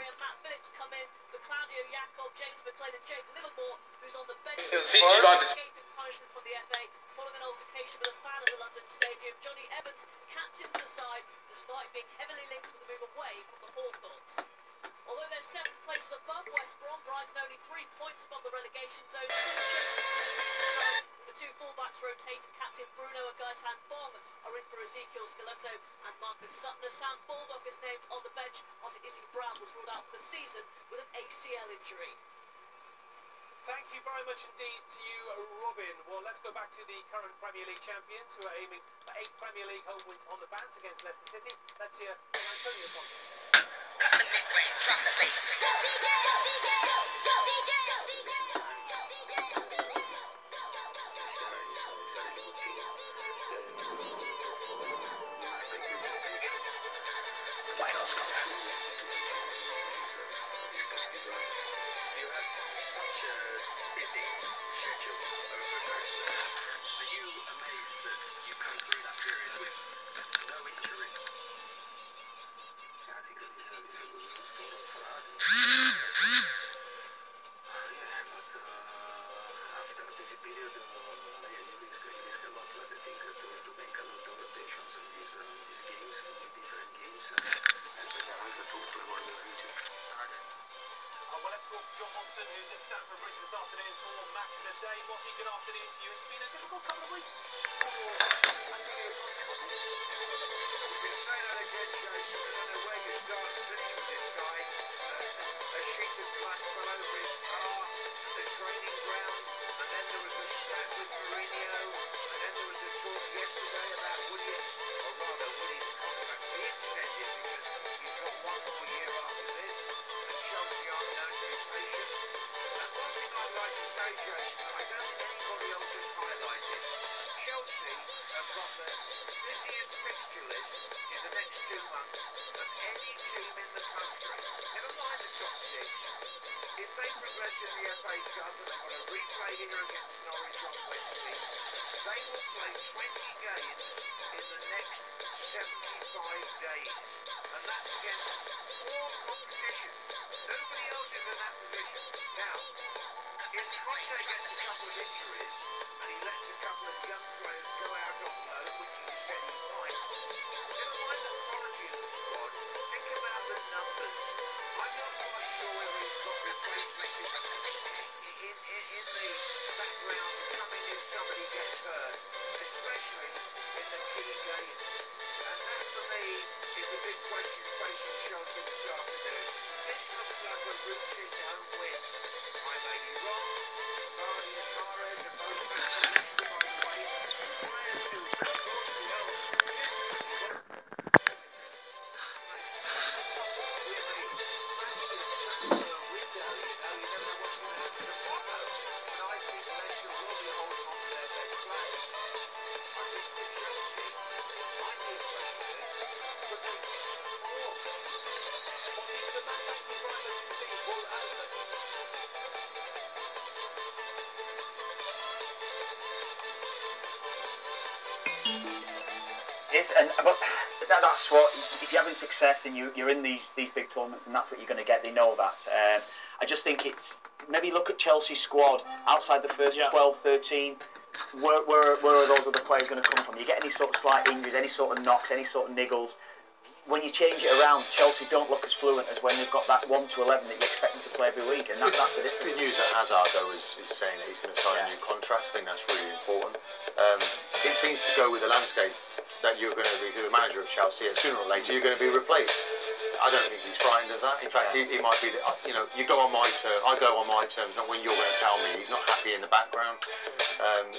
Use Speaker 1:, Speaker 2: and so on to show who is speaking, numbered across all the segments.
Speaker 1: and Matt Phillips come in for Claudio Jacob, James McLean and Jake Livermore, who's on the bench. Escaping punishment from the FA following an altercation with a fan at the London Stadium. Johnny Evans captained the side despite being heavily linked with the move away from the Hawthorns. Although they're 7 places above West Brom, Brighton only 3 points above the relegation zone. The two fullbacks rotated. Captain Bruno and Gaetan Bong are in for Ezekiel Scalotto and Marcus Sutner. Sam Baldock is named on the bench after Izzy Brown was ruled out for the season with an ACL injury.
Speaker 2: Thank you very much indeed to you, Robin. Well, let's go back to the current Premier League champions who are aiming for 8 Premier League home wins on the bounce against Leicester City. Let's hear from Antonio Conte.
Speaker 3: From the face. Go DJ, go DJ, go DJ, go DJ, go DJ, go DJ.
Speaker 4: Final score.
Speaker 5: You have such a busy schedule over Christmas. Are you amazed that you've come through that period with no injury?
Speaker 4: I think it was a good for us. Yeah, but after a busy period, you risk a lot. But I think to make a lot of rotations on these games, on these different games, and as a total to avoid the future.
Speaker 2: Well, let's talk to John Monson, who's in Stamford Bridge this afternoon for Match of the Day. Monty, good afternoon to you. It's been a difficult couple of weeks for Antonio Conte.
Speaker 6: You've been saying that again, Jason. I don't know where you start and finish with this guy. A sheet of glass fell over his car, the training ground, and then there was the spat with Mourinho, and then there was the talk yesterday about Woody's contract being extended because he's got 1 more year after this, and Chelsea aren't known to be patient. And one thing I'd like to say, Jason, I don't think anybody else has highlighted, Chelsea have got the busiest fixture list in the next 2 months of any team in the country. Never mind the top 6. If they progress in the FA Cup and they've got a replay here against Norwich on Wednesday, they will play 20 games in the next 75 days. And that's against 4 competitions. Nobody else is in that position. Now, if Conte gets a couple of injuries and he lets a couple of young players go out on loan, which he said he might, never mind the quality of the squad, think about the numbers. I'm not quite sure whether he's got replacements in the background coming if somebody gets hurt, especially in the key games. And that for me is the big question facing Chelsea this afternoon. This looks like a routine home win. I may be wrong. Vardy and Mahrez are both back to Leicester, by the way. Players who performed well yesterday.
Speaker 7: But that's what, if you're having success and you're in these big tournaments, and that's what you're going to get. They know that. I just think it's, maybe look at Chelsea's squad outside the first 12, 13. Where are those other players going to come from? You get any sort of slight injuries, any sort of knocks, any sort of niggles. When you change it around, Chelsea don't look as fluent as when they've got that 1 to 11 that you expect them to play every week, and that's the difference.
Speaker 8: Good news that Hazard, though, is saying that he's going to sign a new contract. I think that's really important. It seems to go with the landscape that you're going to be the manager of Chelsea, and sooner or later you're going to be replaced. I don't think he's frightened of that. In fact, he might be, you go on my terms, I go on my terms, not when you're going to tell me. He's not happy in the background.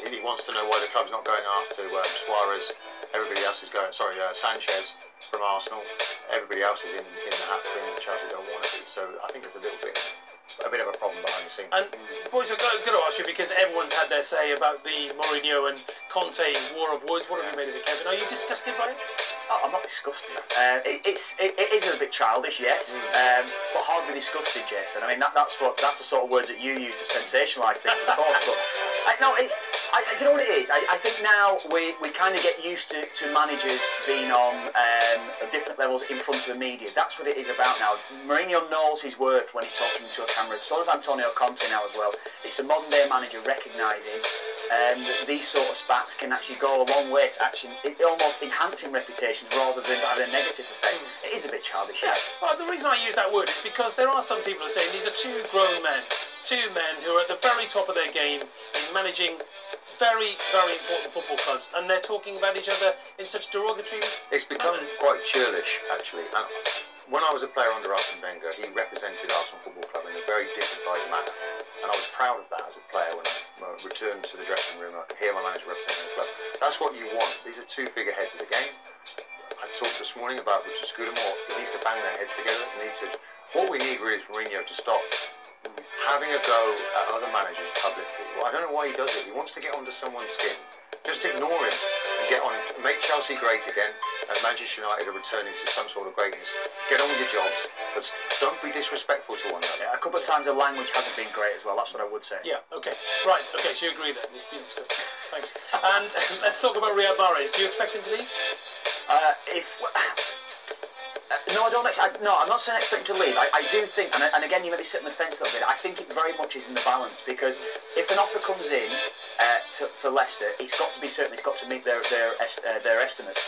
Speaker 8: He wants to know why the club's not going after Suarez. Everybody else is going, Sanchez from Arsenal. Everybody else is in the hat thing that Chelsea don't want to do. So I think it's a bit of a problem behind the scenes.
Speaker 2: And boys, I've got to ask you, because everyone's had their say about the Mourinho and Conte war of words. What have you made of it, Kevin? Are you disgusted by it?
Speaker 7: Oh, I'm not disgusted. It is a bit childish, yes, but hardly disgusted, Jason. I mean, that's the sort of words that you use to sensationalise things, of course. But no, Do you know what it is? I think now we kind of get used to managers being on different levels in front of the media. That's what it is about now. Mourinho knows his worth when he's talking to a camera. So does Antonio Conte now as well. It's a modern day manager recognising that these sort of spats can actually go a long way to actually almost enhancing reputations rather than having a negative effect. It is a bit childish.
Speaker 2: Yeah. Well, the reason I use that word is because there are some people who are saying these are two grown men. Two men who are at the very top of their game in managing very, very important football clubs, and they're talking about each other in such derogatory
Speaker 8: It's become
Speaker 2: manners.
Speaker 8: quite churlish, actually. And when I was a player under Arsene Wenger, he represented Arsenal Football Club in a very dignified manner, and I was proud of that as a player when I returned to the dressing room. I could hear my manager representing the club. That's what you want. These are two figureheads of the game. I talked this morning about Richard Scudamore. He needs to bang their heads together. What we need really is Mourinho to stop having a go at other managers publicly. Well, I don't know why he does it. He wants to get onto someone's skin. Just ignore him and get on. Make Chelsea great again, and Manchester United are returning to some sort of greatness. Get on with your jobs, but don't be disrespectful to one another.
Speaker 7: Yeah, a couple of times the language hasn't been great as well. That's what I would say.
Speaker 2: Yeah, okay. Right, okay, so you agree then. It's been discussed. Thanks. And let's talk about Riyad Mahrez. Do you expect him to leave?
Speaker 7: No, I don't. No, I'm not saying I expect him to leave. I do think, and again, you may be sitting on the fence a little bit. I think it very much is in the balance, because if an offer comes in for Leicester, it's got to be certain. It's got to meet their estimates.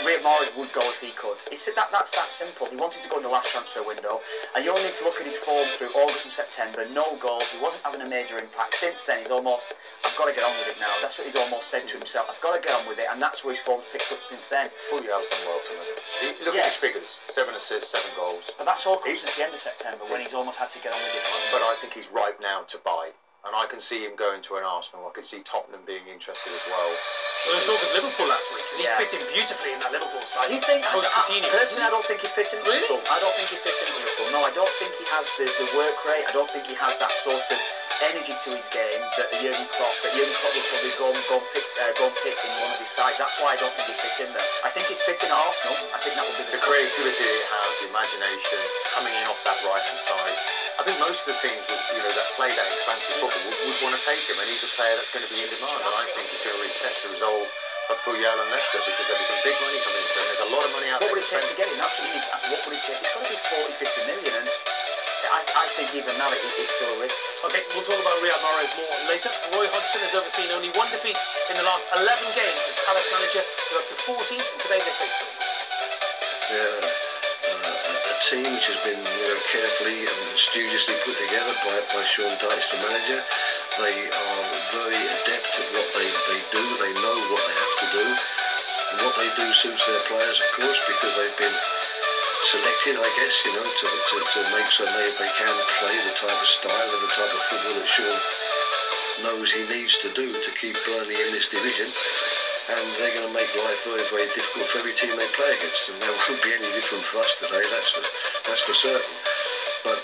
Speaker 7: Riyad Mahrez would go if he could. He said that's that simple. He wanted to go in the last transfer window, and you only need to look at his form through August and September. No goals. He wasn't having a major impact. Since then, he's almost. I've got to get on with it now. That's what he's almost said to himself. I've got to get on with it, and that's where his form's picked up since then.
Speaker 8: Fulham's done well for him. Look at his figures: 7 assists, 7 goals.
Speaker 7: But that's all come since the end of September, when he's almost had to get on with it.
Speaker 8: But I think he's ripe now to buy. And I can see him going to an Arsenal. I can see Tottenham being interested as well.
Speaker 2: Well, I saw with Liverpool last week, and he fit in beautifully in that Liverpool side.
Speaker 7: Do you think?
Speaker 2: Post-Coutinho.
Speaker 7: Personally, I don't think he fits in Liverpool. I don't think he fits in Liverpool. No, I don't think he has the work rate. I don't think he has that sort of energy to his game that Jurgen Klopp will probably go and pick in one of his sides. That's why I don't think he fits in there. I think he's fit in at Arsenal. I think that would be
Speaker 8: the creativity it has, the imagination, coming in off that right-hand side. I think most of the teams that play that expansive football would want to take him, and he's a player that's going to be in demand, and I think he's going to really test the resolve of Fulham and Leicester, because there'll be some big money coming in for him. There's a lot of money out there.
Speaker 7: What would it take to get him? That's what you need to ask. What would it take? It's got to be 40, 50 million, and I think even now it's still a risk.
Speaker 2: Okay, we'll talk about Riyad Mahrez more later. Roy Hodgson has overseen only one defeat in the last 11 games as Palace manager. They're up to 14, and today they face Fulham.
Speaker 9: A team which has been carefully and studiously put together by Sean Dyche, the manager. They are very adept at what they do. They know what they have to do, and what they do suits their players, of course, because they've been selected, I guess, to make so they can play the type of style and the type of football that Sean knows he needs to do to keep Burnley in this division. And they're going to make life very, very difficult for every team they play against, and that won't be any different for us today, that's for certain. But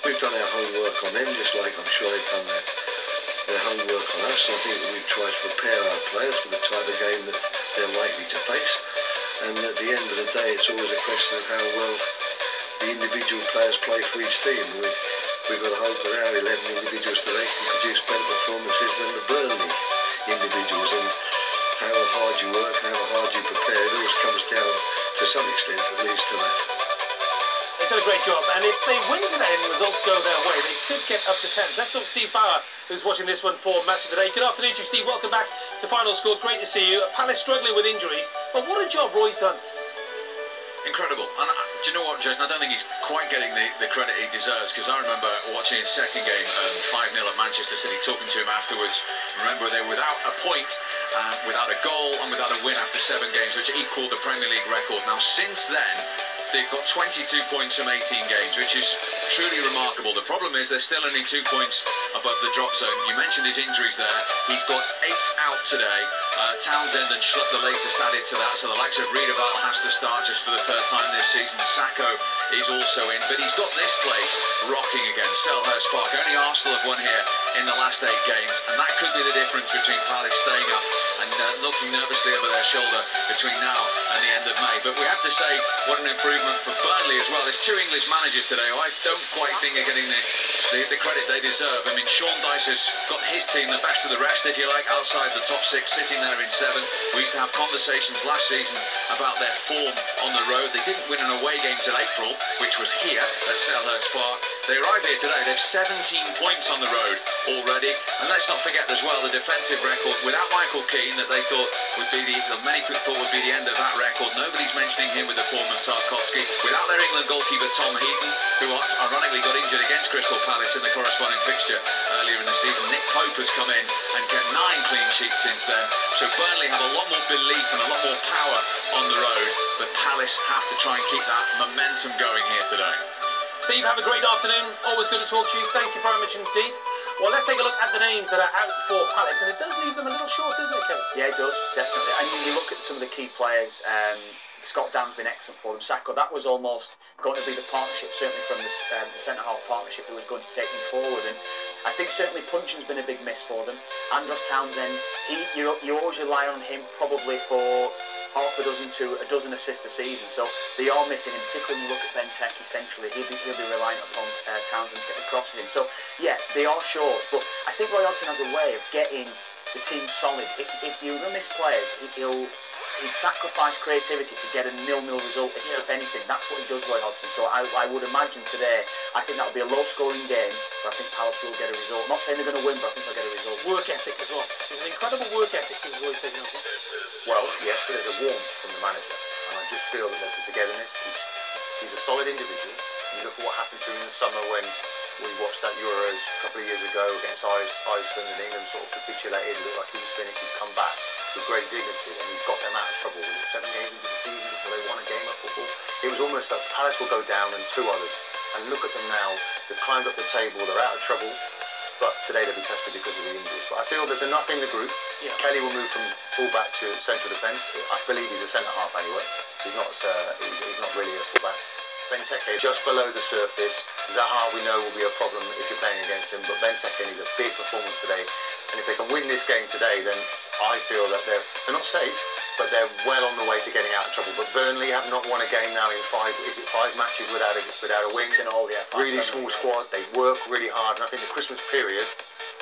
Speaker 9: we've done our homework on them, just like I'm sure they've done their homework on us. I think that we've tried to prepare our players for the type of game that they're likely to face, and at the end of the day, it's always a question of how well the individual players play for each team. We've got to hope that our 11 individuals today can produce better performances than the Burnley individuals, and how hard you work, how hard you prepare, it always comes down, to some extent at least, to that.
Speaker 2: They've done a great job, and if they win today and the results go their way, they could get up to 10th. Let's talk to Steve Bauer, who's watching this one for Match of the Day. Good afternoon to you, Steve. Welcome back to Final Score. Great to see you. Palace struggling with injuries, but what a job Roy's done.
Speaker 10: Incredible. And do you know what, Jason? I don't think he's quite getting the credit he deserves, because I remember watching his second game 5-0 at Manchester City, talking to him afterwards. Remember, they were without a point, without a goal, and without a win after 7 games, which equalled the Premier League record. Now, since then, they've got 22 points from 18 games, which is truly remarkable. The problem is they're still only 2 points above the drop zone. You mentioned his injuries there. He's got 8 out today. Townsend and Schlupp, the latest, added to that. So the likes of Riedewald has to start just for the 3rd time this season. Sacco is also in, but he's got this place rocking again. Selhurst Park. Only Arsenal have won here in the last 8 games, and that could be the difference between Palace staying up and looking nervously over their shoulder between now and the end of May. But we have to say, what an improvement for Burnley as well. There's 2 English managers today who I don't quite think are getting the the credit they deserve. I mean, Sean Dyche has got his team the best of the rest, if you like, outside the top six, sitting there in 7th. We used to have conversations last season about their form on the road. They didn't win an away game till April, which was here at Selhurst Park. They arrive here today, they've 17 points on the road already. And let's not forget as well the defensive record without Michael Keane, that they thought would be many people thought would be the end of that record. Nobody's mentioning him with the form of Tarkovsky. Without their England goalkeeper Tom Heaton, who ironically got injured against Crystal Palace in the corresponding fixture earlier in the season. Nick Pope has come in and kept 9 clean sheets since then. So Burnley have a lot more belief and a lot more power on the road, but Palace have to try and keep that momentum going here today.
Speaker 2: Steve, have a great afternoon. Always good to talk to you. Thank you very much indeed. Well, let's take a look at the names that are out for Palace, and it does leave them a little short, doesn't it, Kevin?
Speaker 7: Yeah, it does, definitely. And you look at some of the key players. Scott Dan's been excellent for them. Sacco, that was almost going to be the partnership, certainly from the centre-half partnership that was going to take them forward. And I think certainly Punchin's been a big miss for them. Andros Townsend, you always rely on him probably for half a dozen to a dozen assists a season. So they are missing, and particularly when you look at Benteke centrally, he'll be reliant upon Townsend to get the crosses in. So yeah, they are short, but I think Roy Hodgson has a way of getting the team solid. If you're going to miss players, he'd sacrifice creativity to get a 0-0 result, if anything. That's what he does, Roy Hodgson. So I would imagine today, I think that'll be a low-scoring game, but I think Palace will get a result. I'm not saying they're going to win, but I think they'll get a result.
Speaker 2: Work ethic as well. There's an incredible work ethic since Roy's taken over.
Speaker 8: Well, yes, but there's a warmth from the manager, and I just feel that there's a togetherness. He's a solid individual. You look at what happened to him in the summer when we watched that Euros a couple of years ago against Iceland, and England sort of capitulated, looked like he was finished. He's come back with great dignity, and he's got them out of trouble. Was it 7 games into the season before they won a game of football? It was almost like Palace will go down and 2 others. And look at them now. They've climbed up the table. They're out of trouble. But today they'll be tested because of the injuries. But I feel there's enough in the group. Yeah. Kelly will move from full-back to central defence. I believe he's a centre-half anyway. He's not really a full-back. Benteke just below the surface. Zaha we know will be a problem if you're playing against him, but Benteke needs a big performance today. And if they can win this game today, then I feel that they're not safe, but they're well on the way to getting out of trouble. But Burnley have not won a game now in 5 matches without a win.
Speaker 7: In all the
Speaker 8: really small squad. They work really hard, and I think the Christmas period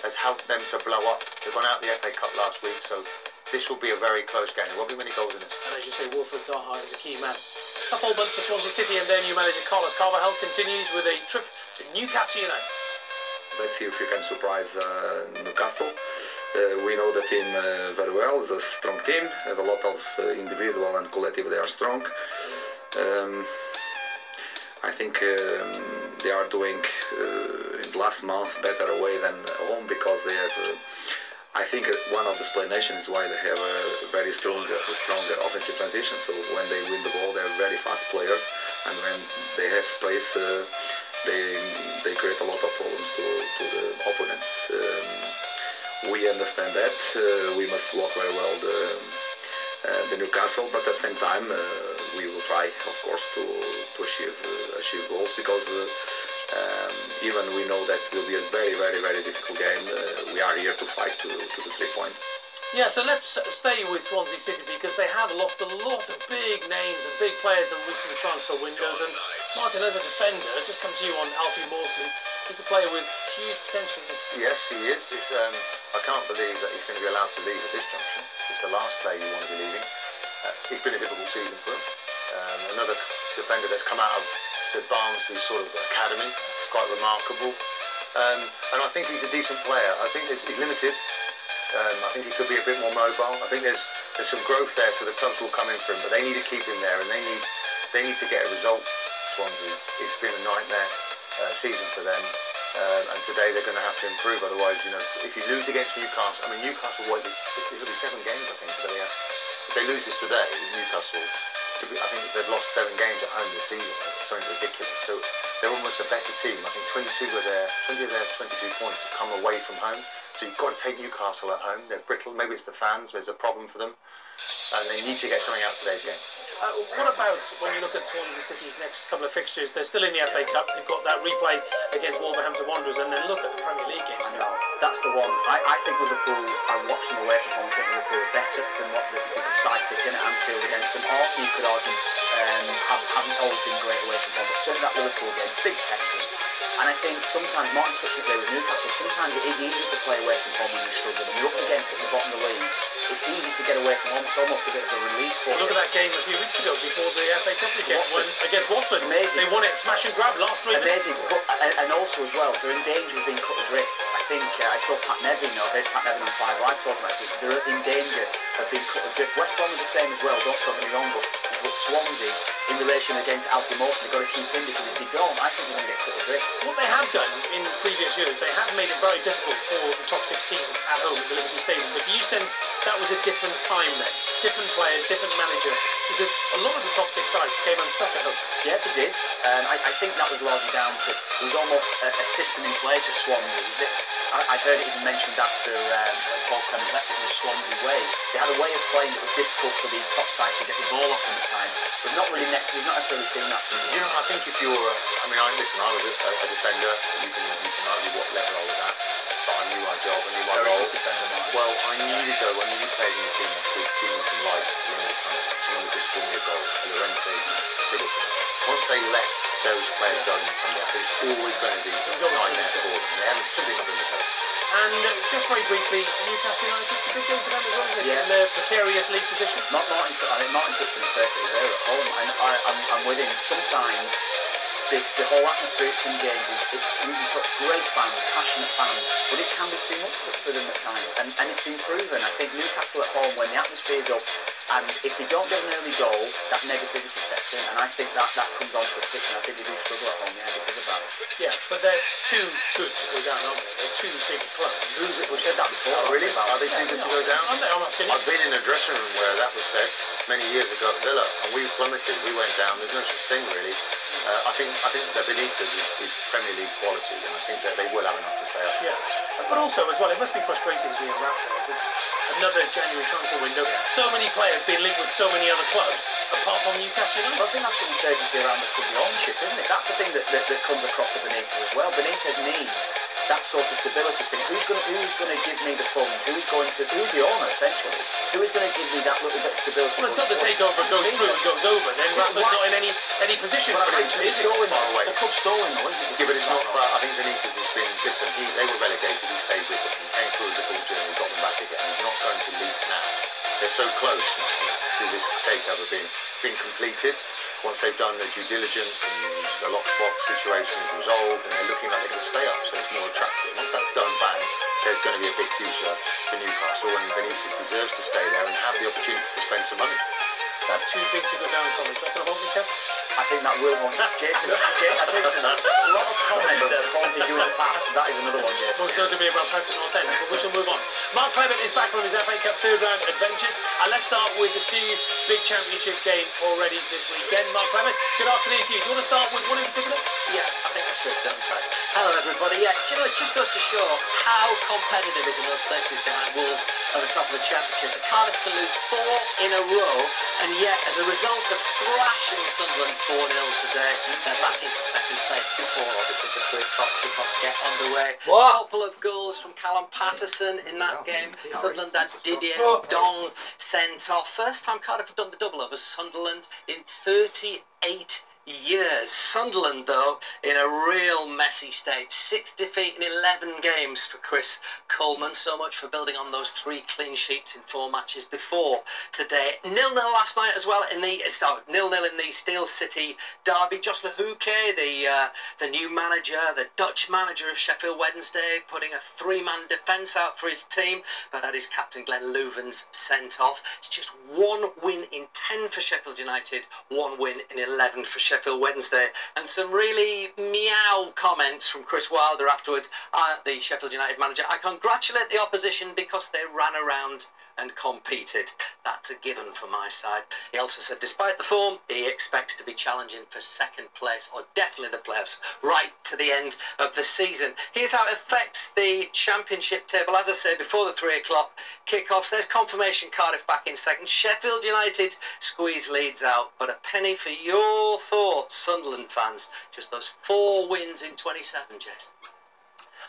Speaker 8: has helped them to blow up. They've gone out the FA Cup last week, so this will be a very close game. There won't be many goals in it.
Speaker 2: And as you say, Wilfred Zaha is a key man. Tough old bunch for Swansea City, and their new manager Carlos Carvajal continues with a trip to Newcastle United.
Speaker 11: Let's see if we can surprise Newcastle. We know the team very well. It's a strong team. Have a lot of individual and collective. They are strong. I think they are doing in the last month better away than home, because they have. I think one of the explanations is why they have a very strong offensive transition. So when they win the ball, they are very fast players, and when they have space, they create a lot of problems to the opponents. We understand that. We must block very well the Newcastle, but at the same time, we will try, of course, to achieve goals, because even we know that it will be a very, very, very difficult game. We are here to fight to the 3 points.
Speaker 2: Yeah, so let's stay with Swansea City, because they have lost a lot of big names and big players in recent transfer windows. And Martin, as a defender, just come to you on Alfie Mawson. He's a player with huge potential, isn't he?
Speaker 8: Yes, he is. I can't believe that he's going to be allowed to leave at this junction. It's the last player you want to be leaving. It's been a difficult season for him. Another defender that's come out of the Barnsley sort of academy, quite remarkable. And I think he's a decent player. I think he's limited. I think he could be a bit more mobile. I think there's some growth there, so the clubs will come in for him, but they need to keep him there, and they need to get a result. Swansea, it's been a nightmare season for them, and today they're going to have to improve. Otherwise, if you lose against Newcastle, I mean Newcastle, what is it? This will be 7 games, I think. That they have. If they lose this today, Newcastle, I think they've lost 7 games at home this season. It's something ridiculous. So they're almost a better team. I think 20 of their 22 points have come away from home. So you've got to take Newcastle at home. They're brittle. Maybe it's the fans. There's a problem for them. And they need to get something out of today's game.
Speaker 2: What about when you look at Swansea City's next couple of fixtures? They're still in the FA Cup. They've got that replay against Wolverhampton Wanderers, and then look at the Premier League games.
Speaker 7: I know, that's the one. I think Liverpool, I watched them away from home. I think Liverpool are better than what the side sitting at Anfield against them. Also, you could argue haven't always been great away from home, but certainly that Liverpool game, big test. And And I think sometimes, Martin touched it there with Newcastle, sometimes it is easy to play away from home when you're struggling. When you're up against it at the bottom of the league, it's easy to get away from home. It's almost a bit of a release for you.
Speaker 2: Look at that game a few weeks ago before the FA Cup weekend against Watford.
Speaker 7: Amazing.
Speaker 2: They won it smash and grab last 3 minutes.
Speaker 7: Amazing. But, and also as well, they're in danger of being cut adrift. I think I saw Pat Nevin, I heard Pat Nevin on 5 Live talking about it. They're in danger of being cut adrift. West Brom are the same as well, don't get me wrong, but Swansea, in relation again to Alfie Mawson, they've got to keep in, because if they don't, I think they're going to get cut adrift.
Speaker 2: What they have done in previous years, they have made it very difficult for the top 6 teams at home at the Liberty Stadium. But do you sense that was a different time then? Different players, different manager? Because a lot of the top 6 sides came unstuck at home.
Speaker 7: Yeah, they did. I think that was largely down to, there was almost a system in place at Swansea. I heard it even mentioned after Paul Clement left, it was Swansea way. They had a way of playing that was difficult for the top side to get the ball off them at times. We've not necessarily seen that.
Speaker 8: You know, I think if you're, I was a defender. You can argue what level I was at, but I knew my job, I knew my role. Well, I needed though, I needed players in the team that could give me some life at the end of the tunnel. Someone who could score me a goal, a Llorente, Citizen. Once they let those players go in the Sunday, there's always going to be nightmares for them. They haven't simply not been the case.
Speaker 2: And just very briefly, Newcastle United, it's a big game for them as well, isn't it?
Speaker 7: Yeah.
Speaker 2: In their precarious league position.
Speaker 7: I think Martin touched on it perfectly there at home, and I'm with him. Sometimes the whole atmosphere at some games is you talk great fans, passionate fans, but it can be too much for them at times, and it's been proven. I think Newcastle at home, when the atmosphere's up, and if they don't get an early goal, that negativity sets in, and I think that comes onto the pitch, and I think they do struggle at home, because of that.
Speaker 2: Yeah, but they're too good to go down, aren't they? They're too big a club.
Speaker 7: We've said that before.
Speaker 8: Oh, really? Are they too good to go down?
Speaker 2: I'm asking you.
Speaker 8: I've been in a dressing room where that was said many years ago at Villa, and we plummeted. We went down. There's no such thing really. I think that Benitez is Premier League quality, and I think that they will have enough to stay up.
Speaker 2: Yeah, but also as well, it must be frustrating being Rafa if it's another January transfer window. So many players being linked with so many other clubs, apart from Newcastle United.
Speaker 7: Well, I think that's the uncertainty around the club ownership, isn't it? That's the thing that comes across to Benitez as well. Benitez needs that sort of stability thing. Who's going to give me the funds? Who's the owner essentially? Who is going to give me that little bit of stability?
Speaker 2: Well, until the takeover goes through and goes over, then Rafa's not in any position.
Speaker 7: But I think it's stalling,
Speaker 8: by the way.
Speaker 7: The club's stalling though, isn't it?
Speaker 8: Yeah, but it's not far. I think Benitez has been. Listen, they were relegated. He stayed with them. He came through a difficult journey, got them back again. He's not going to leave now. They're so close now to this takeover being completed. Once they've done their due diligence and the lock-box situation is resolved, and they're looking like they're going to stay up, so it's more attractive. Once that's done, bang, there's going to be a big future for Newcastle, and Benitez deserves to stay there and have the opportunity to spend some money.
Speaker 2: That too big to go down comments. That going to hold me, Kev?
Speaker 7: I think that will hold. Jason, a lot of comments that have haunted you in the past. That is another one, Jason.
Speaker 2: Most notably about Preston North End, but we shall move on. Mark Clement is back from his FA Cup third round adventures, and let's start with the 2 big championship games already this weekend. Mark Clement, good afternoon to you. Do you want to start with one in particular?
Speaker 12: Yeah, I think I should, don't I? Hello everybody. Yeah, do you know, it just goes to show how competitive is in those places behind Wolves at the top of the championship. Cardiff can lose 4 in a row, and yet as a result of thrashing Sunderland 4-0 today, they're back into second place before obviously the 3 o'clock kickoffs get underway. A couple of goals from Callum Patterson in that game. Sunderland had Didier Dong sent off. First time Cardiff have done the double over Sunderland in 38 years. Sunderland, though, in a real messy state. 6 defeat in 11 games for Chris Coleman. So much for building on those 3 clean sheets in 4 matches before today. 0-0 last night as well in the 0-0 in the Steel City derby. Josh Houquet, the new manager, the Dutch manager of Sheffield Wednesday, putting a 3-man defence out for his team, but that is captain Glenn Louvens sent off. It's just 1 win in 10 for Sheffield United, 1 win in 11 for Sheffield Wednesday, and some really meow comments from Chris Wilder afterwards, the Sheffield United manager. I congratulate the opposition because they ran around and competed. That's a given for my side. He also said despite the form, he expects to be challenging for second place, or definitely the playoffs, right to the end of the season. Here's how it affects the championship table. As I say, before the 3 o'clock kickoffs, there's confirmation Cardiff back in second. Sheffield United squeeze leads out, but a penny for your thoughts, Sunderland fans. Just those 4 wins in 27, Jason.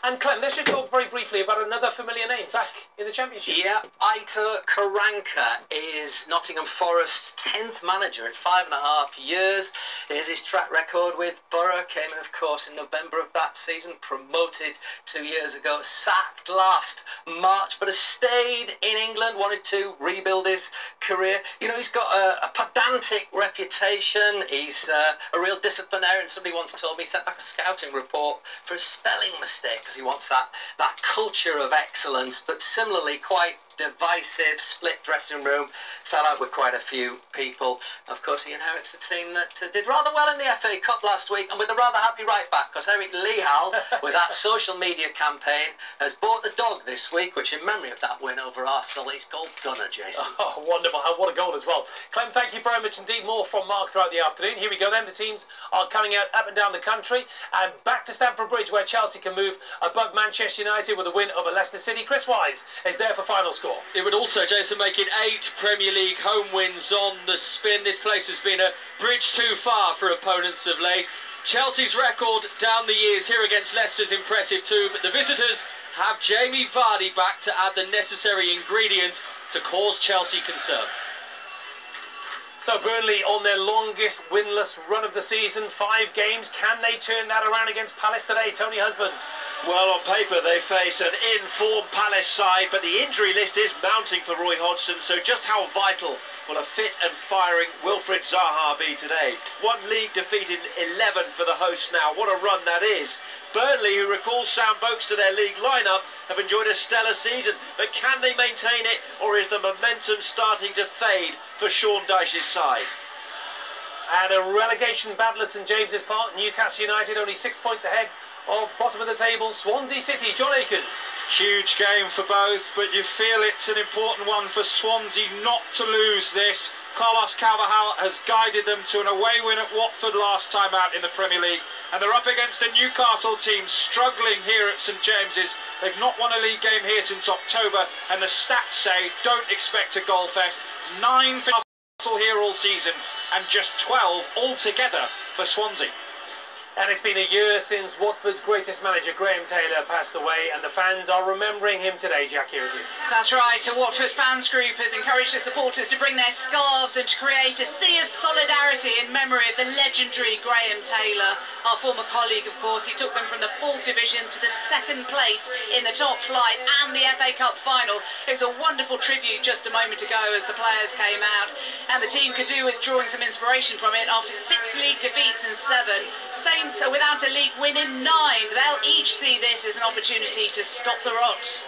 Speaker 2: And Clem, let's just talk very briefly about another familiar name back in the Championship.
Speaker 12: Yeah, Aitor Karanka is Nottingham Forest's 10th manager in 5.5 years. Here's his track record with Borough. Came in, of course, in November of that season. Promoted 2 years ago. Sacked last March, but has stayed in England. Wanted to rebuild his career. You know, he's got a pedantic reputation. He's a real disciplinarian. Somebody once told me he sent back a scouting report for a spelling mistake because he wants that culture of excellence, but similarly quite divisive, split dressing room, fell out with quite a few people. Of course, he inherits a team that did rather well in the FA Cup last week, and with a rather happy right back, because Eric Lehal, with that social media campaign, has bought the dog this week, which in memory of that win over Arsenal, he's called Gunner, Jason.
Speaker 2: Oh, wonderful. And what a goal as well. Clem, thank you very much indeed. More from Mark throughout the afternoon. Here we go then. The teams are coming out up and down the country, and back to Stamford Bridge, where Chelsea can move above Manchester United with a win over Leicester City. Chris Wise is there for final score.
Speaker 13: It would also, Jason, make it 8 Premier League home wins on the spin. This place has been a bridge too far for opponents of late. Chelsea's record down the years here against Leicester's impressive too, but the visitors have Jamie Vardy back to add the necessary ingredients to cause Chelsea concern.
Speaker 2: So Burnley on their longest winless run of the season, 5 games. Can they turn that around against Palace today? Tony Husband.
Speaker 14: Well, on paper they face an in-form Palace side, but the injury list is mounting for Roy Hodgson, so just how vital will a fit and firing Wilfried Zaha be today? 1 league defeat in 11 for the hosts now. What a run that is. Burnley, who recalls Sam Vokes to their league lineup, have enjoyed a stellar season, but can they maintain it, or is the momentum starting to fade for Sean Dyche's side?
Speaker 2: And a relegation battle at St James's Park. Newcastle United only 6 points ahead of bottom of the table Swansea City. John Akers.
Speaker 15: Huge game for both, but you feel it's an important one for Swansea not to lose this. Carlos Carvajal has guided them to an away win at Watford last time out in the Premier League, and they're up against a Newcastle team struggling here at St James's. They've not won a league game here since October, and the stats say don't expect a goal fest. 9 for Newcastle here all season, and just 12 altogether for Swansea.
Speaker 2: And it's been a year since Watford's greatest manager, Graham Taylor, passed away, and the fans are remembering him today, Jackie Oakley.
Speaker 16: That's right. A Watford fans group has encouraged the supporters to bring their scarves and to create a sea of solidarity in memory of the legendary Graham Taylor. Our former colleague, of course, he took them from the 4th division to the 2nd place in the top flight and the FA Cup final. It was a wonderful tribute just a moment ago as the players came out, and the team could do with drawing some inspiration from it after 6 league defeats and 7. Saints are without a league win in 9. They'll each see this as an opportunity to stop the rot.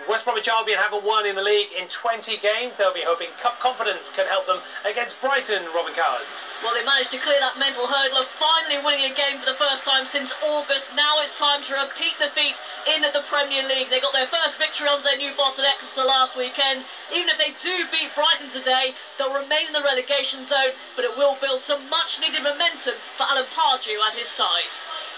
Speaker 2: West Bromwich Albion haven't won in the league in 20 games. They'll be hoping cup confidence can help them against Brighton. Robin Coward.
Speaker 1: Well, they managed to clear that mental hurdle of finally winning a game for the first time since August. Now it's time to repeat the feat in the Premier League. They got their first victory under their new boss at Exeter last weekend. Even if they do beat Brighton today, they'll remain in the relegation zone, but it will build some much-needed momentum for Alan Pardew and his side.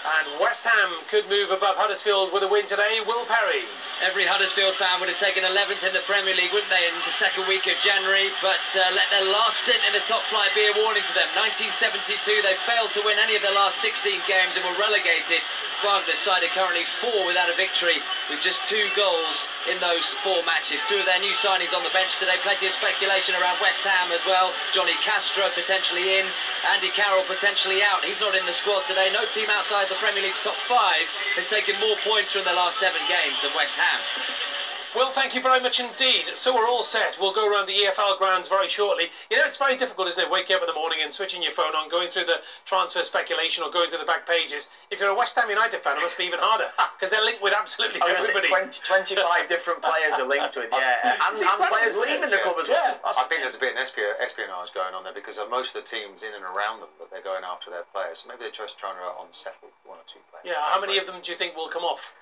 Speaker 2: And West Ham could move above Huddersfield with a win today. Will Perry.
Speaker 13: Every Huddersfield fan would have taken 11th in the Premier League, wouldn't they, in the second week of January, but let their last stint in the top flight be a warning to them. 1972, they failed to win any of their last 16 games and were relegated. Wagner's side are currently 4 without a victory, with just 2 goals in those 4 matches. 2 of their new signings on the bench today. Plenty of speculation around West Ham as well. Johnny Castro potentially in, Andy Carroll potentially out. He's not in the squad today. No team outside the Premier League's top 5 has taken more points from their last 7 games than West Ham.
Speaker 2: Well, thank you very much indeed. So we're all set. We'll go around the EFL grounds very shortly. You know, it's very difficult, isn't it, waking up in the morning and switching your phone on, going through the transfer speculation or going through the back pages. If you're a West Ham United fan, it must be even harder, because they're linked with absolutely everybody.
Speaker 7: 25 different players are linked with, yeah. And players leaving the club as well.
Speaker 8: I think there's a bit of espionage going on there, because most of the teams in and around them, that they're going after their players. So maybe they're just trying to unsettle 1 or 2 players.
Speaker 2: Yeah, how many of them do you think will come off?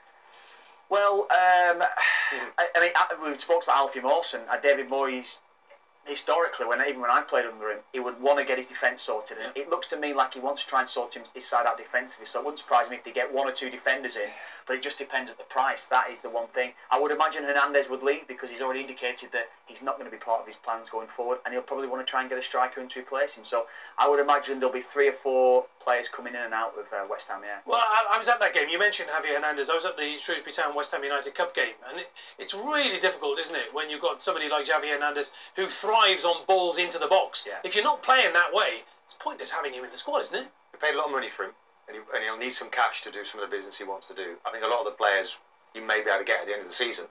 Speaker 7: Well, I mean, we spoke about Alfie Mawson. David Moyes historically, even when I played under him, he would want to get his defence sorted. And it looks to me like he wants to try and sort his side out defensively. So it wouldn't surprise me if they get 1 or 2 defenders in. But it just depends at the price. That is the one thing. I would imagine Hernandez would leave because he's already indicated that he's not going to be part of his plans going forward, and he'll probably want to try and get a striker in to replace him. So I would imagine there'll be 3 or 4 players coming in and out of West Ham. Yeah.
Speaker 2: Well, I was at that game. You mentioned Javier Hernandez. I was at the Shrewsbury Town West Ham United Cup game, and it's really difficult, isn't it, when you've got somebody like Javier Hernandez who thrives on balls into the box.
Speaker 7: Yeah.
Speaker 2: If you're not playing that way, it's pointless having him in the squad, isn't it?
Speaker 8: We paid a lot of money for him, and he'll need some cash to do some of the business he wants to do. I think a lot of the players you may be able to get at the end of the season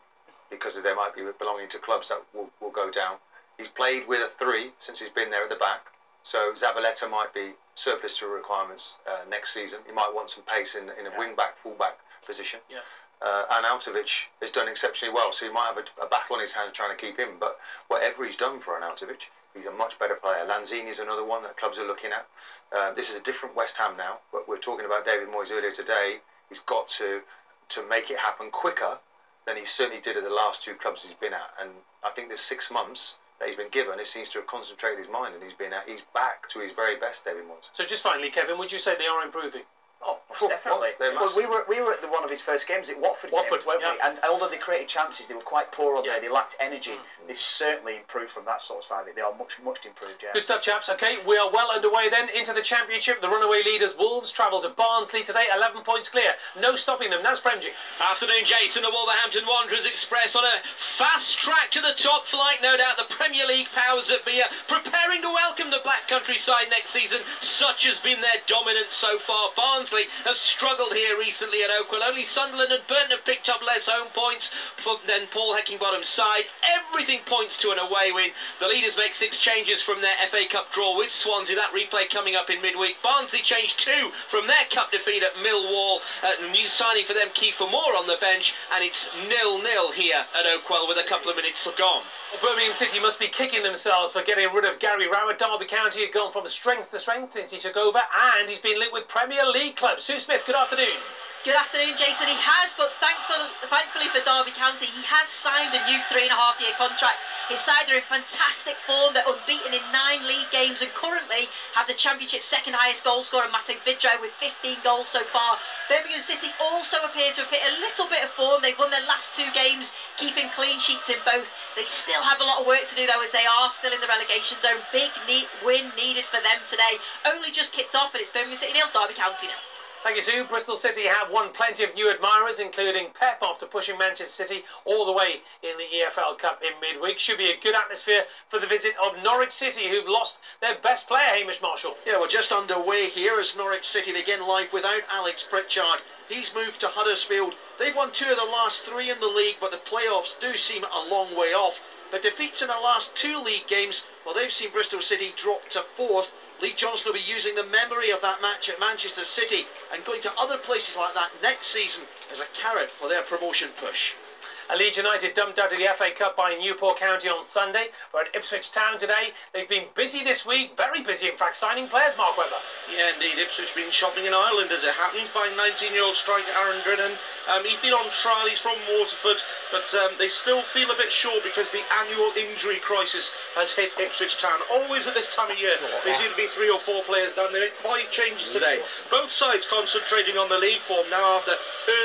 Speaker 8: because they might be belonging to clubs that will go down. He's played with a 3 since he's been there at the back, so Zabaleta might be surplus to requirements next season. He might want some pace in a wing-back, full-back position.
Speaker 2: Yeah.
Speaker 8: Arnautovic has done exceptionally well, so he might have a battle on his hands trying to keep him, but whatever he's done for Arnautovic, he's a much better player. Lanzini is another one that clubs are looking at. This is a different West Ham now, but we're talking about David Moyes earlier today. He's got to make it happen quicker than he certainly did at the last 2 clubs he's been at, and I think the 6 months that he's been given, it seems to have concentrated his mind, and he's back to his very best, David Moyes.
Speaker 2: So just finally, Kevin, would you say they are improving?
Speaker 7: Oh, definitely. Well, we were at one of his first games at Watford, weren't we? And although they created chances, they were quite poor on there. They lacked energy. They've certainly improved from that sort of side. They are much improved. Yeah.
Speaker 2: Good stuff, chaps. Okay, we are well underway then into the Championship. The runaway leaders Wolves travel to Barnsley today, 11 points clear. No stopping them. Naz Premji.
Speaker 14: Afternoon, Jason. The Wolverhampton Wanderers Express on a fast track to the top flight. No doubt the Premier League powers that be are preparing to welcome the Black Country side next season. Such has been their dominance so far. Barnsley have struggled here recently at Oakwell. Only Sunderland and Burton have picked up less home points than Paul Heckingbottom's side. Everything points to an away win. The leaders make 6 changes from their FA Cup draw with Swansea. That replay coming up in midweek. Barnsley changed 2 from their cup defeat at Millwall. New signing for them, Kiefer Moore on the bench, and it's 0-0 here at Oakwell with a couple of minutes gone.
Speaker 2: Birmingham City must be kicking themselves for getting rid of Gary Rowett. Derby County had gone from strength to strength since he took over, and he's been linked with Premier League clubs. Sue Smith, good afternoon.
Speaker 17: Good afternoon, Jason. He has, but thankfully for Derby County, he has signed a new 3.5-year contract. His side are in fantastic form. They're unbeaten in 9 league games and currently have the Championship's second highest goal scorer, Martin Vidro, with 15 goals so far. Birmingham City also appear to have hit a little bit of form. They've won their last 2 games, keeping clean sheets in both. They still have a lot of work to do, though, as they are still in the relegation zone. Big win needed for them today. Only just kicked off, and it's Birmingham City 0, Derby County 0.
Speaker 2: Thank you, Sue. Bristol City have won plenty of new admirers, including Pep, after pushing Manchester City all the way in the EFL Cup in midweek. Should be a good atmosphere for the visit of Norwich City, who've lost their best player, Hamish Marshall.
Speaker 14: Yeah, we're just underway here as Norwich City begin life without Alex Pritchard. He's moved to Huddersfield. They've won 2 of the last 3 in the league, but the playoffs do seem a long way off. The defeats in the last 2 league games, well, they've seen Bristol City drop to 4th. Lee Johnson will be using the memory of that match at Manchester City and going to other places like that next season as a carrot for their promotion push.
Speaker 2: Leeds United dumped out of the FA Cup by Newport County on Sunday. We're at Ipswich Town today. They've been busy this week, very busy in fact, signing players, Mark Webber.
Speaker 18: Yeah, indeed. Ipswich been shopping in Ireland as it happens by 19-year-old striker Aaron Drennan. He's been on trial, he's from Waterford, but they still feel a bit short because the annual injury crisis has hit Ipswich Town. Always at this time of year, there seem to be 3 or 4 players down. They make 5 changes today. Both sides concentrating on the league form now after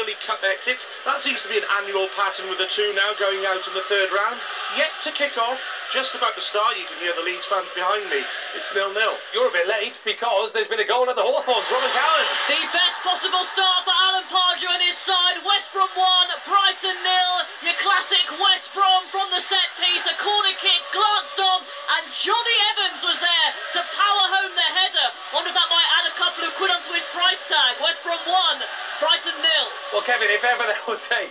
Speaker 18: early cup exits. That seems to be an annual pattern with the 2 now going out in the 3rd round. Yet to kick off, just about to start. You can hear the Leeds fans behind me. It's 0-0.
Speaker 2: You're a bit late because there's been a goal at the Hawthorns. Robin Cowan.
Speaker 1: The best possible start for Alan Pardew and his side. West Brom 1, Brighton 0. Your classic West Brom from the set piece. A corner kick glanced on, and Johnny Evans was there to power home the header. Wonder if that might add a couple of quid onto his price tag. West Brom 1, Brighton 0.
Speaker 2: Well, Kevin, if ever there was a...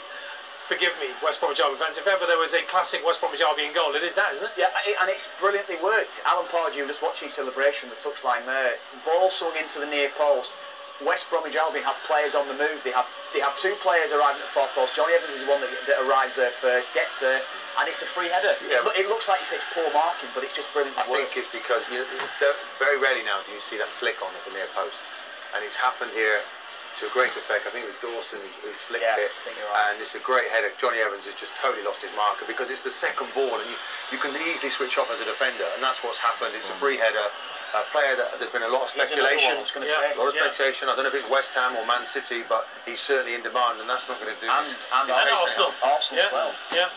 Speaker 2: Forgive me, West Bromwich Albion fans, if ever there was a classic West Bromwich Albion goal, it is that, isn't it?
Speaker 7: Yeah, and it's brilliantly worked. Alan Pardew, just watching celebration, the touchline there, ball swung into the near post. West Bromwich Albion have players on the move. They have 2 players arriving at the far post. Johnny Evans is the one that arrives there first, gets there, and it's a free header. Yeah. It looks like it's poor marking, but it's just brilliant work.
Speaker 8: I think it's because very rarely now do you see that flick on at the near post, and it's happened here to great effect. I think it was Dawson who's flicked it, and it's a great header. Johnny Evans has just totally lost his marker because it's the second ball, and you can easily switch off as a defender, and that's what's happened. It's a free header. A player that there's been a lot of speculation. A lot of speculation. I don't know if it's West Ham or Man City, but he's certainly in demand, and that's not going to do.
Speaker 2: And Arsenal. Arsenal as well. Yeah.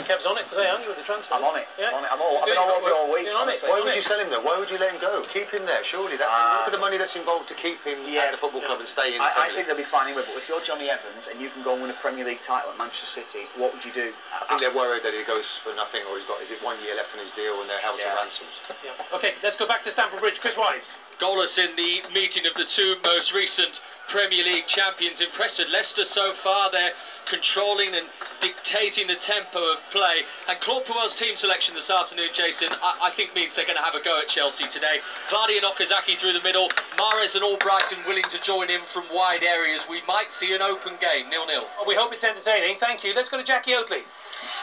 Speaker 2: Kev's on it today, aren't you, with the transfer?
Speaker 7: I'm on it. Yeah. I've been all over it all week.
Speaker 8: Why would you sell him though? Why would you let him go? Keep him there, surely. Look at the money that's involved to keep him at the football club and stay in.
Speaker 7: I think they'll be fine anyway, but if you're Johnny Evans and you can go and win a Premier League title at Manchester City, what would you do?
Speaker 8: I think they're worried that he goes for nothing, or is it 1 year left on his deal and they're held to ransoms.
Speaker 2: Yeah. Okay, let's go back to Stamford Bridge. Chris Wise.
Speaker 13: Goalless in the meeting of the two most recent Premier League champions. Impressed with Leicester so far. They're controlling and dictating the tempo of play. And Claude Puel's team selection this afternoon, Jason, I think means they're going to have a go at Chelsea today. Vardy and Okazaki through the middle. Mahrez and Albrighton willing to join in from wide areas. We might see an open game, 0-0.
Speaker 2: Well, we hope it's entertaining. Thank you. Let's go to Jackie Oatley.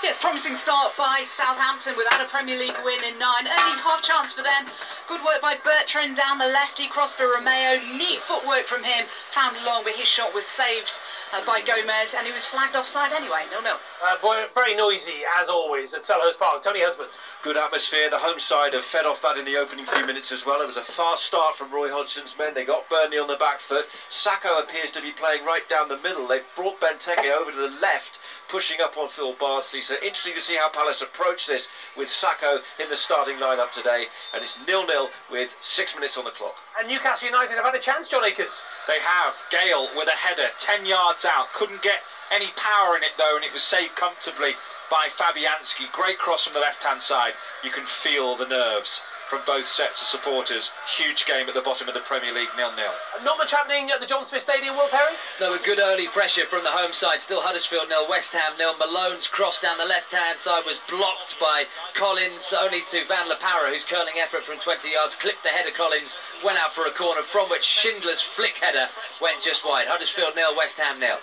Speaker 16: Yes, promising start by Southampton without a Premier League win in 9. Early half chance for them. Good work by Bertrand down the left. He crossed for Romeo. Neat footwork from him. Found long, but his shot was saved by Gomez, and he was flagged offside anyway. 0-0.
Speaker 2: Very noisy, as always, at Selhurst Park. Tony Husband.
Speaker 14: Good atmosphere. The home side have fed off that in the opening few minutes as well. It was a fast start from Roy Hodgson's men. They got Burnley on the back foot. Sacco appears to be playing right down the middle. They've brought Benteke over to the left, pushing up on Phil Bardsley. So interesting to see how Palace approach this with Sacco in the starting lineup today. And it's 0-0 with 6 minutes on the clock.
Speaker 2: And Newcastle United have had a chance, John Akers.
Speaker 15: They have. Gale with a header 10 yards out. Couldn't get any power in it though, and it was saved comfortably by Fabianski. Great cross from the left-hand side. You can feel the nerves from both sets of supporters. Huge game at the bottom of the Premier League, 0-0.
Speaker 2: Not much happening at the John Smith Stadium, Will Perry?
Speaker 13: No, a good early pressure from the home side. Still Huddersfield 0, West Ham 0. Malone's cross down the left-hand side was blocked by Collins, only to Van La Parra, whose curling effort from 20 yards clipped the header. Collins went out for a corner, from which Schindler's flick header went just wide. Huddersfield 0, West Ham 0.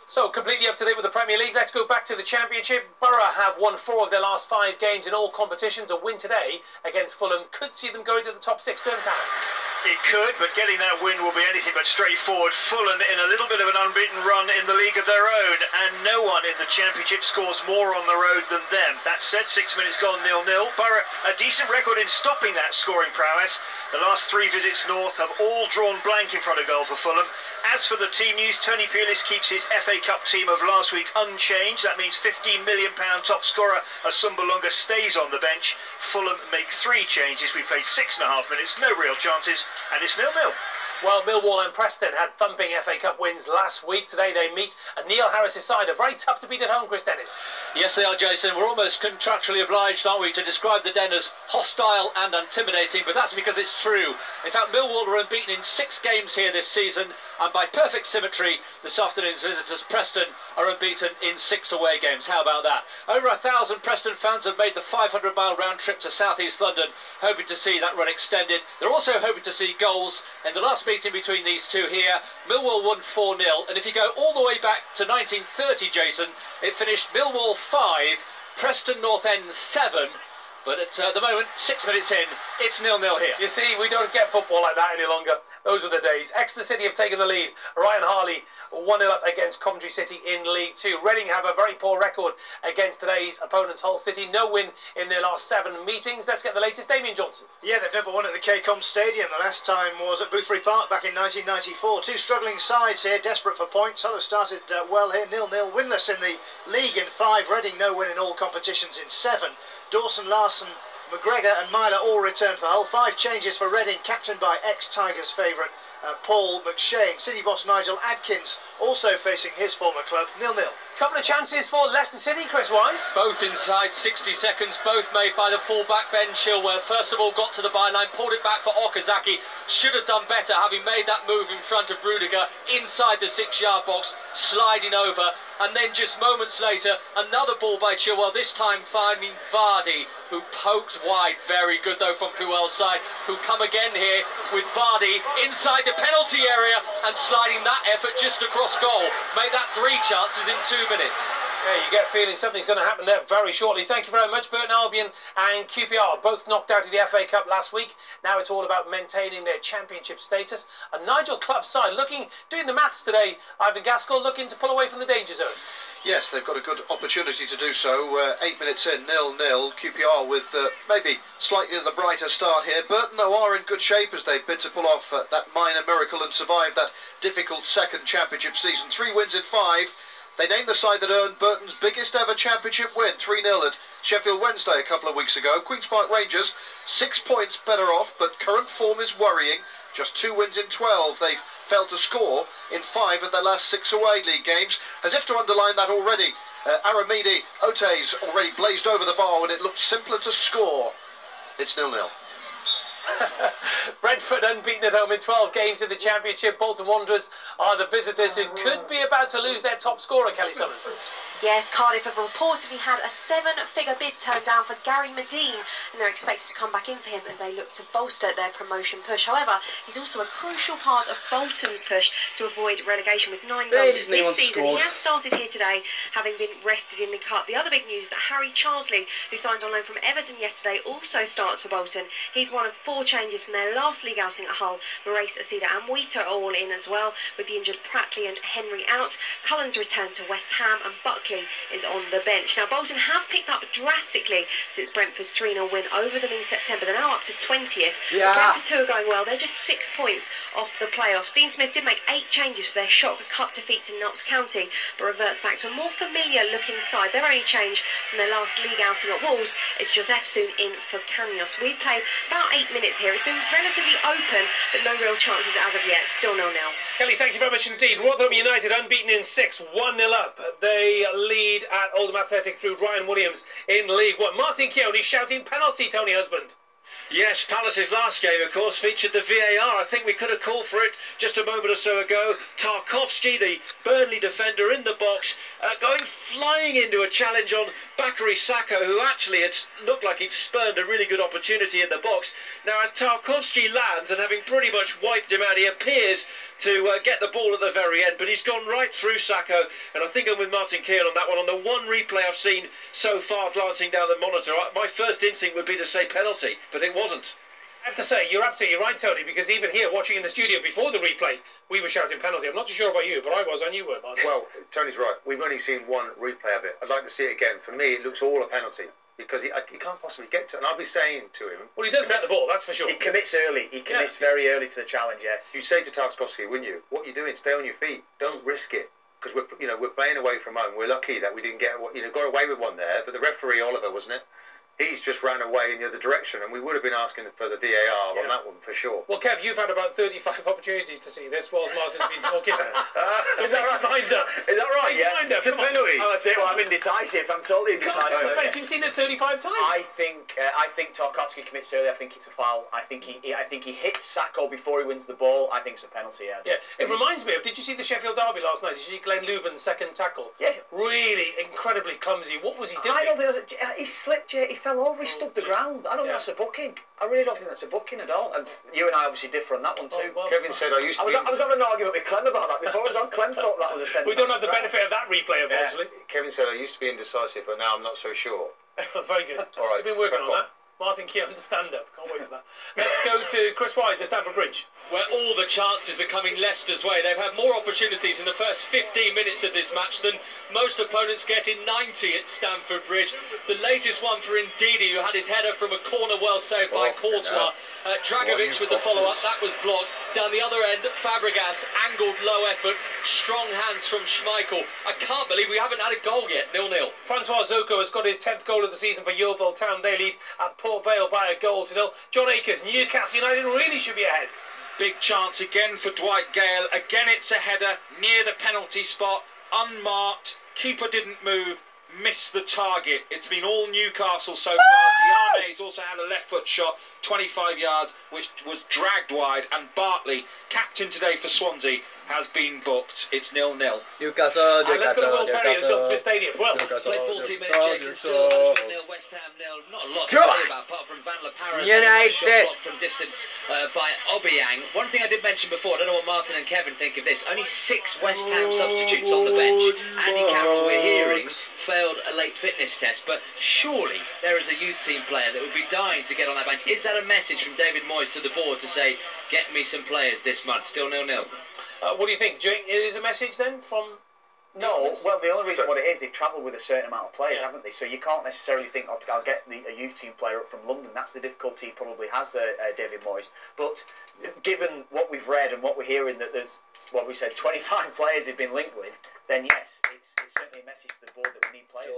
Speaker 2: So, completely up to date with the Premier League. Let's go back to the Championship. Borough have won 4 of their last 5 games in all competitions. A win today against Fulham could see them going to the top 6. Durham Town.
Speaker 6: It could, but getting that win will be anything but straightforward. Fulham in a little bit of an unbeaten run in the league of their own, and no one in the Championship scores more on the road than them. That said, 6 minutes gone, 0-0. Borough, a decent record in stopping that scoring prowess. The last 3 visits north have all drawn blank in front of goal for Fulham. As for the team news, Tony Pulis keeps his FA Cup team of last week unchanged. That means £15 million top scorer Asumbalunga stays on the bench. Fulham make 3 changes. We played 6.5 minutes, no real chances, and it's 0-0.
Speaker 2: Well, Millwall and Preston had thumping FA Cup wins last week. Today they meet, and Neil Harris's side are very tough to beat at home, Chris Dennis.
Speaker 13: Yes, they are, Jason. We're almost contractually obliged, aren't we, to describe the Den as hostile and intimidating, but that's because it's true. In fact, Millwall are unbeaten in 6 games here this season, and by perfect symmetry, this afternoon's visitors, Preston, are unbeaten in 6 away games. How about that? Over 1,000 Preston fans have made the 500-mile round trip to South East London, hoping to see that run extended. They're also hoping to see goals. In the last meeting between these two here, Millwall won 4-0, and if you go all the way back to 1930, Jason, it finished Millwall 5, Preston North End 7. But at the moment, 6 minutes in, it's 0-0 here.
Speaker 2: You see, we don't get football like that any longer. Those were the days. Exeter City have taken the lead. Ryan Harley 1-0 up against Coventry City in League 2. Reading have a very poor record against today's opponents, Hull City. No win in their last 7 meetings. Let's get the latest. Damien Johnson.
Speaker 6: Yeah, they've never won at the KCOM Stadium. The last time was at Boothbury Park back in 1994. 2 struggling sides here, desperate for points. Hull have started well here, 0-0. Winless in the league in 5. Reading no win in all competitions in 7. Dawson, Larson, McGregor and Myler all return for Hull. 5 changes for Reading, captained by ex-Tigers favourite Paul McShane. City boss Nigel Adkins also facing his former club, 0-0.
Speaker 2: Couple of chances for Leicester City, Chris Wise.
Speaker 13: Both inside 60 seconds, both made by the full-back Ben Chilwell. First of all, got to the byline, pulled it back for Okazaki. Should have done better, having made that move in front of Rudiger inside the 6-yard box, sliding over. And then just moments later, another ball by Chilwell, this time finding Vardy, who poked wide. Very good, though, from Puel's side, who come again here with Vardy inside the
Speaker 19: the penalty area and sliding that effort just across goal. Make that 3 chances in 2 minutes.
Speaker 2: Yeah, you get a feeling something's going to happen there very shortly. Thank you very much. Burton Albion and QPR both knocked out of the FA Cup last week. Now it's all about maintaining their championship status. And Nigel Clough's side doing the maths today. Ivan Gaskell looking to pull away from the danger zone.
Speaker 20: Yes, they've got a good opportunity to do so. 8 minutes in, 0-0. QPR with maybe slightly the brighter start here. Burton, though, are in good shape as they bid to pull off that minor miracle and survive that difficult second championship season. 3 wins in 5. They named the side that earned Burton's biggest ever championship win, 3-0 at Sheffield Wednesday a couple of weeks ago. Queen's Park Rangers, 6 points better off, but current form is worrying. Just 2 wins in 12. They've failed to score in 5 of their last 6 away league games. As if to underline that already, Aramidi Ote's already blazed over the bar when it looked simpler to score. It's 0-0.
Speaker 2: Brentford unbeaten at home in 12 games in the Championship. Bolton Wanderers are the visitors who could be about to lose their top scorer, Kelly Summers.
Speaker 19: Yes, Cardiff have reportedly had a 7-figure bid turned down for Gary Medine, and they're expected to come back in for him as they look to bolster their promotion push. However, he's also a crucial part of Bolton's push to avoid relegation with 9 goals this season. He has started here today, having been rested in the cup. The other big news is that Harry Charsley, who signed on loan from Everton yesterday, also starts for Bolton. He's one of 4 changes from their last league outing at Hull. Moraes, Asida and Wheater are all in as well, with the injured Pratley and Henry out. Cullen's returned to West Ham and Buckley is on the bench. Now, Bolton have picked up drastically since Brentford's 3-0 win over them in September. They're now up to 20th.
Speaker 12: Yeah.
Speaker 19: Brentford 2 are going well. They're just 6 points off the playoffs. Dean Smith did make 8 changes for their shock cup defeat to Notts County, but reverts back to a more familiar looking side. Their only change from their last league outing at Wolves is Joseph Soon in for Kanyos. We've played about 8 minutes here. It's been relatively open, but no real chances as of yet. Still 0-0.
Speaker 2: Kelly, thank you very much indeed. Rotherham United unbeaten in 6, 1-0 up. They lead at Oldham Athletic through Ryan Williams in League One. Martin Keowney shouting penalty, Tony Husband.
Speaker 14: Yes, Palace's last game, of course, featured the VAR. I think we could have called for it just a moment or so ago. Tarkowski, the Burnley defender, in the box, going flying into a challenge on Bakary Sako, who actually had looked like he'd spurned a really good opportunity in the box. Now, as Tarkowski lands and having pretty much wiped him out, he appears to get the ball at the very end, but he's gone right through Sako, and I think I'm with Martin Keown on that one. On the one replay I've seen so far glancing down the monitor, my first instinct would be to say penalty, but it wasn't.
Speaker 2: I have to say, you're absolutely right, Tony, because even here, watching in the studio before the replay, we were shouting penalty. I'm not too sure about you, but I was, and you were, Martin.
Speaker 8: Well, Tony's right. We've only seen one replay of it. I'd like to see it again. For me, it looks all a penalty, because he can't possibly get to it. And I'll be saying to him...
Speaker 2: Well, he does get the ball, that's for sure.
Speaker 7: He commits early. He commits very early to the challenge, yes.
Speaker 8: You say to Tarkowski, wouldn't you? What you're doing, stay on your feet. Don't risk it. Because we're playing away from home. We're lucky that we didn't get got away with one there. But the referee, Oliver, wasn't it? He's just ran away in the other direction, and we would have been asking for the VAR on that one for sure.
Speaker 2: Well, Kev, you've had about 35 opportunities to see this while Martin's been talking. Is that right? Reminder.
Speaker 7: Is that right? Yeah.
Speaker 2: It's a penalty.
Speaker 7: Oh, that's it. Well, I'm indecisive. I'm totally indecisive.
Speaker 2: You've seen it 35 times.
Speaker 7: I think Tarkowski commits early. I think it's a foul. I think he hits Sako before he wins the ball. I think it's a penalty. Yeah.
Speaker 2: It reminds me of. Did you see the Sheffield derby last night? Did you see Glenn Leuven's second tackle?
Speaker 7: Yeah.
Speaker 2: Really incredibly clumsy. What was he doing?
Speaker 7: I don't think he slipped. He fell over. He stuck the ground. I don't think that's a booking. I really don't think that's a booking at all. And you and I obviously differ on that one too.
Speaker 8: Well, Kevin said I was
Speaker 7: having an argument with Clem about that before I was on. Clem thought that was a sentence.
Speaker 2: We don't have the benefit of that replay, unfortunately.
Speaker 8: Kevin said I used to be indecisive, but now I'm not so sure.
Speaker 2: Very good.
Speaker 8: All right.
Speaker 2: We've been working on that. Martin Keown, the stand-up. Can't wait for that. Let's go to Chris Wise at Stamford Bridge.
Speaker 19: Where all the chances are coming Leicester's way. They've had more opportunities in the first 15 minutes of this match than most opponents get in 90 at Stamford Bridge. The latest one for Ndidi, who had his header from a corner well saved by Courtois. Dragovic with the follow-up, that was blocked. Down the other end, Fabregas, angled low effort, strong hands from Schmeichel. I can't believe we haven't had a goal yet, 0-0.
Speaker 2: Francois Zoko has got his 10th goal of the season for Yeovil Town. They lead at Port Vale by a goal to 0. John Akers, Newcastle United really should be ahead.
Speaker 15: Big chance again for Dwight Gale. Again, it's a header near the penalty spot, unmarked. Keeper didn't move, missed the target. It's been all Newcastle so far. Diane's also had a left foot shot, 25 yards, which was dragged wide. And Bartley, captain today for Swansea,
Speaker 10: has been booked. It's 0-0.
Speaker 12: Newcastle,
Speaker 2: Let's go to Will Perry at John Smith Stadium. Well,
Speaker 13: played 14 minutes, Jason. Still Huddersfield 0, West Ham 0. Not a lot to say about, apart from Van La Parra's shot blocked from distance by Obiang. One thing I did mention before, I don't know what Martin and Kevin think of this. Only 6 West Ham substitutes on the bench. Andy Carroll, we're hearing, failed a late fitness test, but surely there is a youth team player that would be dying to get on that bench. Is that a message from David Moyes to the board to say, get me some players this month? Still 0-0.
Speaker 2: What do you think? Is a message then from...
Speaker 7: No, well, the only reason what it is, they've travelled with a certain amount of players, haven't they? So you can't necessarily think, oh, I'll get a youth team player up from London. That's the difficulty he probably has, David Moyes. But given what we've read and what we're hearing, that there's, what we said, 25 players they've been linked with, then yes, it's certainly a message to the board that we need players.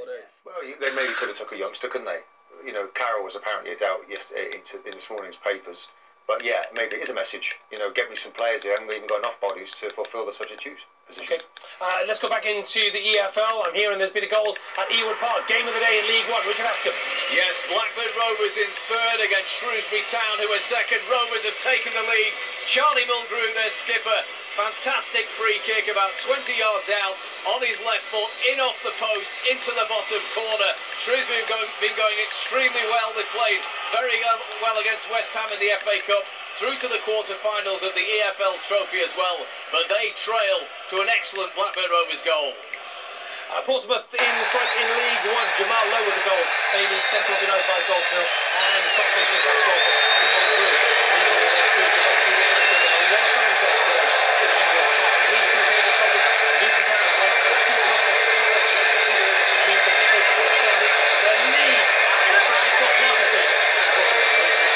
Speaker 8: Well, they maybe could have took a youngster, couldn't they? You know, Carroll was apparently a doubt yesterday in this morning's papers. But yeah, maybe it is a message. You know, get me some players. They haven't even got enough bodies to fulfil the substitute position.
Speaker 2: Okay. Let's go back into the EFL. I'm hearing there's been a goal at Ewood Park. Game of the day in League One. Richard Askham.
Speaker 6: Yes, Blackburn Rovers in third against Shrewsbury Town, who are second. Rovers have taken the lead. Charlie Mulgrew, their skipper. Fantastic free kick about 20 yards out on his left foot, in off the post, into the bottom corner. Shrewsbury have been going extremely well. They played very well against West Ham in the FA Cup, through to the quarter-finals of the EFL Trophy as well. But they trail to an excellent Blackburn Rovers goal.
Speaker 2: Portsmouth in front in League One. Jamal Lowe with the goal. Bailey Stenthorpe United by a goal to nil. And confirmation of that goal from Charlie Mulgrew. Leading it on through to the timetable. A lot of fans there today to Ewood Park. League Two table toppers, Luton Town, went on 2 competitions this week, which means they can focus on extending their lead at the very top. Martin Fisher is watching the Chelsea.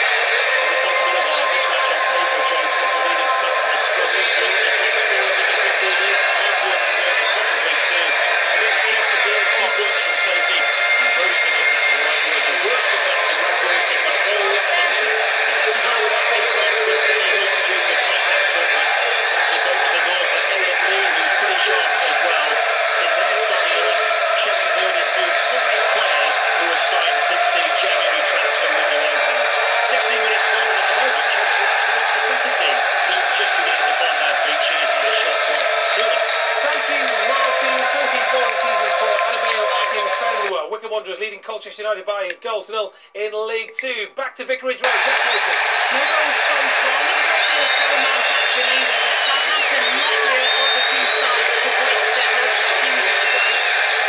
Speaker 14: This looks a bit of a mismatch on paper, Jason, as the leaders come to the struggles. Luton, the top scorers in the Football League, 5 points clear at the top of League Two. Against Chesterfield, 2 points from safety, and boasting, if that's the right word, the worst defensive record in the whole country. The Hatters are without base coach with Kenny Hilton due to a tight hamstring, but that just opens the door for Elliot Lee, who's pretty sharp as well. In their starting 11, Chesterfield include 5 players who have signed since the January transfer window opened. 16 minutes gone at the moment. Chesterfield actually looks the better team. Luton just beginning to find their feet. She has had a shot blocked.
Speaker 2: Thank you, Martin. 14th goal of the season for Annabelle Akinfenwa. Wigan Wanderers leading Colchester United by a goal to nil in League Two. Back to Vicarage Road. Jack Logan.
Speaker 16: No goals so far. Not a great deal of goal manufacturing either. But Southampton likelier of the two sides to break the deadlock just a few minutes ago.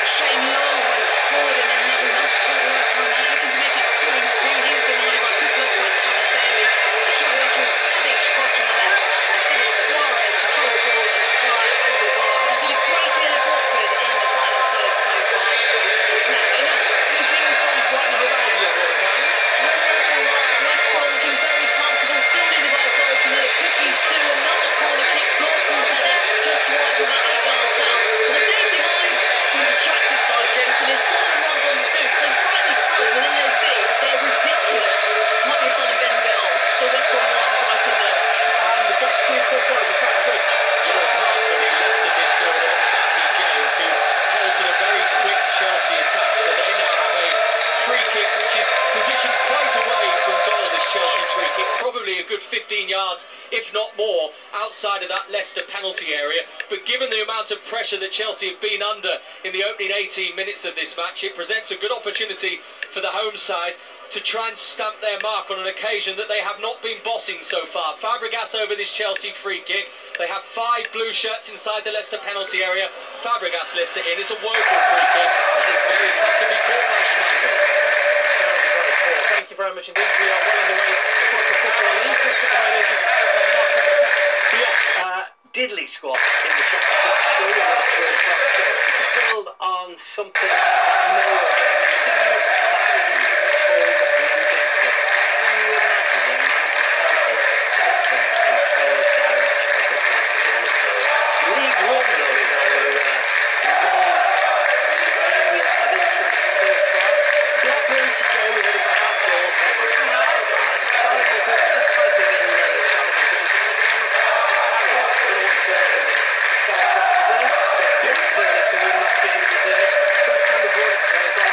Speaker 16: Shane Long, who scored in 11 months, scored the last time out, looking to make it 2-2. He was denied by good block by Cavaselli. And shortly afterwards, Tadic crossed from the left. And Felix Suarez controlled the ball and fired over the bar. Haven't seen a great deal of Watford in the final third so far. It's now 0-0.
Speaker 2: Anything from Brighton Hove Albion, Morgan?
Speaker 16: No awful lot. West Brom looking very comfortable. Still needed by a goal to nil. It could be 2. Another corner kick. Dawson's header just wide from about 8 yards out. But the main thing I've been distracted by, Jason, is some of the ones on the boots. They frightfully close, and then there's these. They're ridiculous. Might be a sign of getting a bit old. Still West Brom 1, Brighton 0.
Speaker 2: And the best team Chris Wise is back at Bridge.
Speaker 13: Yellow card for the Leicester midfielder Matty James, who halted a very quick Chelsea attack. So they now have a free kick which is positioned quite away from goal, this Chelsea free kick. Probably a good 15 yards, if not more, outside of that Leicester penalty area. But given the amount of pressure that Chelsea have been under in the opening 18 minutes of this match, it presents a good opportunity for the home side to try and stamp their mark on an occasion that they have not been bossing so far. Fabregas over this Chelsea free kick. They have 5 blue shirts inside the Leicester penalty area. Fabregas lifts it in. It's a woeful free kick, and it's very comfortably caught by Schmeichel.
Speaker 2: Sounds very cool. Thank you very much indeed. We are well on the way across the Football League. Let's get the very latest from Mark Campbell.
Speaker 12: Diddley squad in the championship to show you those 2 o'clock. Because just to build on something that no 2,000 home league games ago. Can you imagine the amount of penalties that have come in players' direction with the best of all of those? League One, though, is our main area of interest so far. Blackburn today, we heard about that goal. Actually, not bad. Charlie Mulgrew, I was just typing in Charlie Mulgrew's name, it came up as Harriet. So I don't know what's going on with the spell track today. But Blackburn, if they win that game today, first time they've won, gone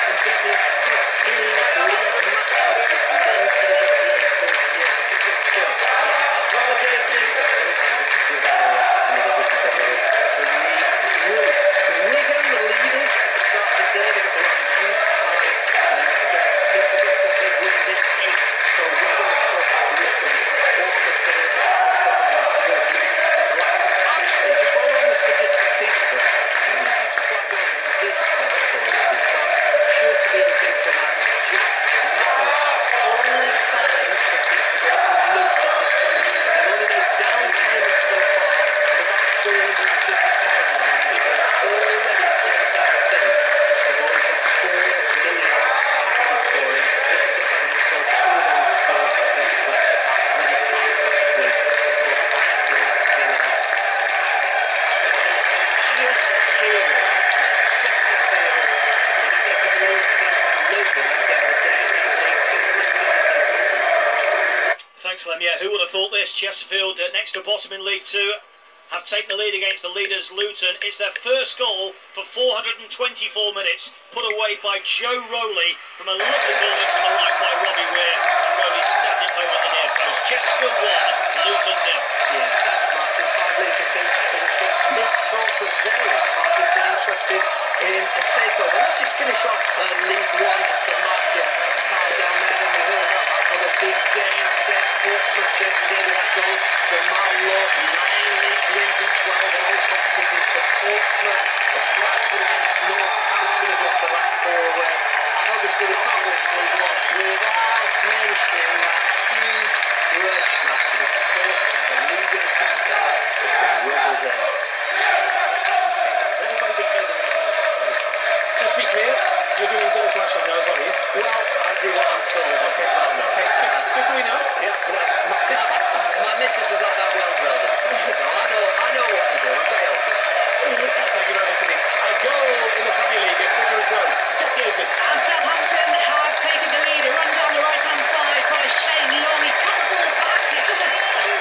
Speaker 14: Yeah, who would have thought this? Chesterfield, next to bottom in League Two, have taken the lead against the leaders Luton. It's their first goal for 424 minutes, put away by Joe Rowley from a lovely ball in from the right by Robbie Weir, and Rowley stabbed it home at the near post. Chesterfield 1, Luton 0.
Speaker 12: Yeah, thanks Martin. 5 league defeats in 6. Big talk with various parties being interested in a takeover. Let's just finish off League One just to mark your card down there. Then we heard about that other big game today. Portsmouth, Jason gave you that goal. Jamal Lowe, 9 league wins in 12 in all competitions for Portsmouth. The Bradford against Northampton have lost the last 4 away. And obviously we can't go into League One without mentioning that huge grudge match. It was the 4th ever league encounter. It's been rolled in. Has everybody behaved themselves?
Speaker 2: Just be clear, you're doing goal flashes now as well, are you?
Speaker 12: Well, I do what I'm told as well.
Speaker 2: Okay, just so we know.
Speaker 12: Yeah, my missus is not that well drilled into me, so I know what to do. I'm very obvious.
Speaker 2: Thank you very much indeed. A goal in the Premier League at Vicarage Road. Jackie Oakley.
Speaker 16: And Southampton have taken the lead. A run down the right-hand side by Shane Long. He cut the ball back. It took a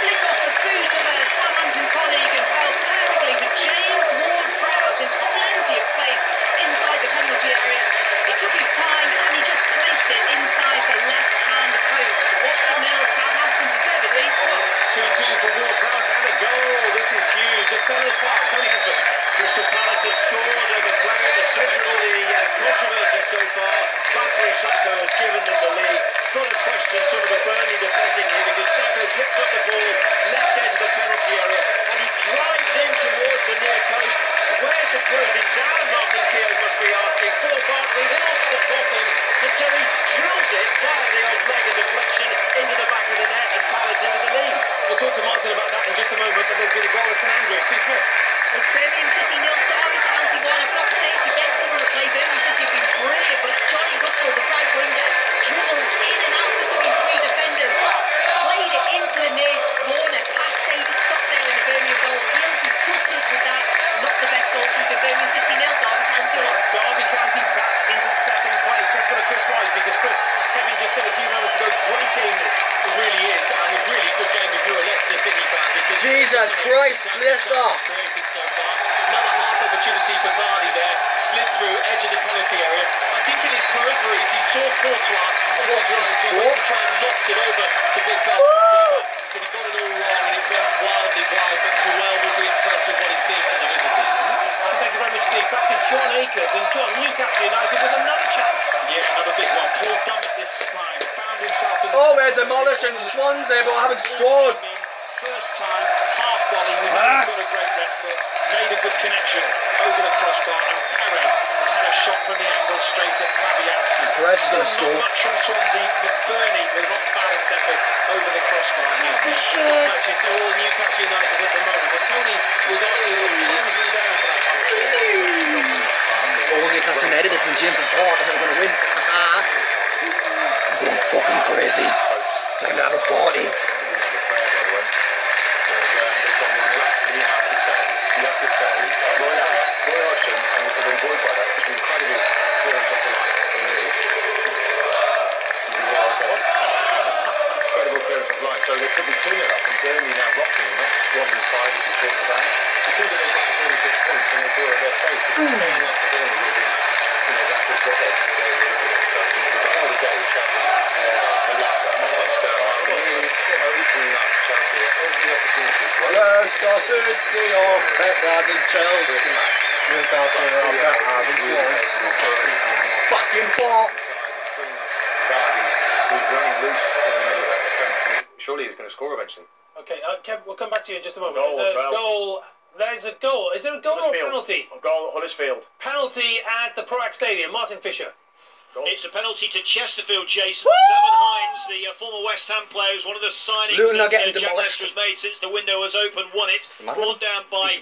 Speaker 16: flick off the boot of a Southampton colleague and fell perfectly for James Ward-Prowse in plenty of space inside the penalty area. He took his time and he just placed it inside the left-hand post. Watford 0, Southampton deservedly 1.
Speaker 2: 2-2 for Ward-Prowse and a goal. This is huge at Sellers Park. Tony Hesburn.
Speaker 14: Crystal Palace have scored, and the player at the centre of all the controversy so far, Bakary Sakho, has given them the lead. Got to question some of the Burnley defending here, because Sakho picks up the ball, left edge of the penalty area, and he drives in towards the near post. Where's the closing down, Martin Keown must be asking. For Barkley, they all step off him, and so he drills it via the old leg and deflection into the back of the net, and Palace into the lead.
Speaker 2: We'll talk to Martin about that in just a moment, but there's been a goal at St Andrews. Steve Smith.
Speaker 17: It's Birmingham City 0, Derby County 1. I've got to say it's against the run of play. Birmingham City have been brilliant, but it's Johnny Russell, the right winger, dribbles in and out. Must have been 3 defenders. Played it into the near corner, past David Stockdale in the Birmingham goal. He'll be gutted with that. Not the best goalkeeper. Birmingham City 0, Derby County 1.
Speaker 2: Derby County back into 2nd place. Let's go to Chris Wise, because Chris, Kevin just said a few moments ago, great game this. It really is, and a really good game if you're a Leicester City fan, because
Speaker 1: Jesus Christ, Leicester!
Speaker 2: Created so far. Another half opportunity for Vardy there, slid through edge of the penalty area. I think in his peripheries he saw Courtois on his right, so he went to try and loft it over the big Belgian keeper, but he got it all wrong and it went wildly wide. But Puel will be impressed with what he's seen from the visitors. Thank you very much indeed. Back to John Akers, and John, Newcastle United with another chance.
Speaker 14: Yeah, another big one. Paul Dummett this time found himself in the...
Speaker 1: Oh, we're demolishing Swansea, but haven't scored.
Speaker 14: First time, half volley, we've got a great left foot, made a good connection over the crossbar, and Perez has had a shot from the angle straight at Fabianski.
Speaker 1: Perez is going to score.
Speaker 14: Not much from Swansea, but Burnley with an off-balance effort over the crossbar.
Speaker 1: It's the shit.
Speaker 2: It's all Newcastle United at the moment, but Tony was asking him to close them down for that Palace game.
Speaker 1: Oh, Newcastle United, it's in James's Park. I think we're going to win. I'm going fucking crazy. Time to have a 40.
Speaker 8: You have to say, Roy Hodgson, and they're employed by that, it's an incredible clearance off the line. Incredible clearance off the line. So there could be 2-0 up, and Burnley now rocking them, not 1-5 if you talk about it. It seems that they've got to 36 points, and they feel that they're safe, because staying up for Burnley would have been, that was what they were looking at the start of the season. But I would go with Chelsea, and Leicester. Leicester are really opening up Chelsea every opportunity as well.
Speaker 1: Leicester City are better than Chelsea. Newcastle are better than Swansea. Fucking fuck.
Speaker 8: Vardy, who's running loose in the middle of that defence, and surely he's going to score eventually.
Speaker 2: Okay, Kev, we'll come back to you in just a moment.
Speaker 8: Goal as well.
Speaker 2: Goal. There's a goal. Is there a goal or a penalty?
Speaker 8: A goal, Huddersfield.
Speaker 2: Penalty at the Proac Stadium. Martin Fisher.
Speaker 14: It's a penalty to Chesterfield, Jason. Seven Hines, the former West Ham player, who's one of the signings that Jack Leicester has made since the window was open, won it. Brought down by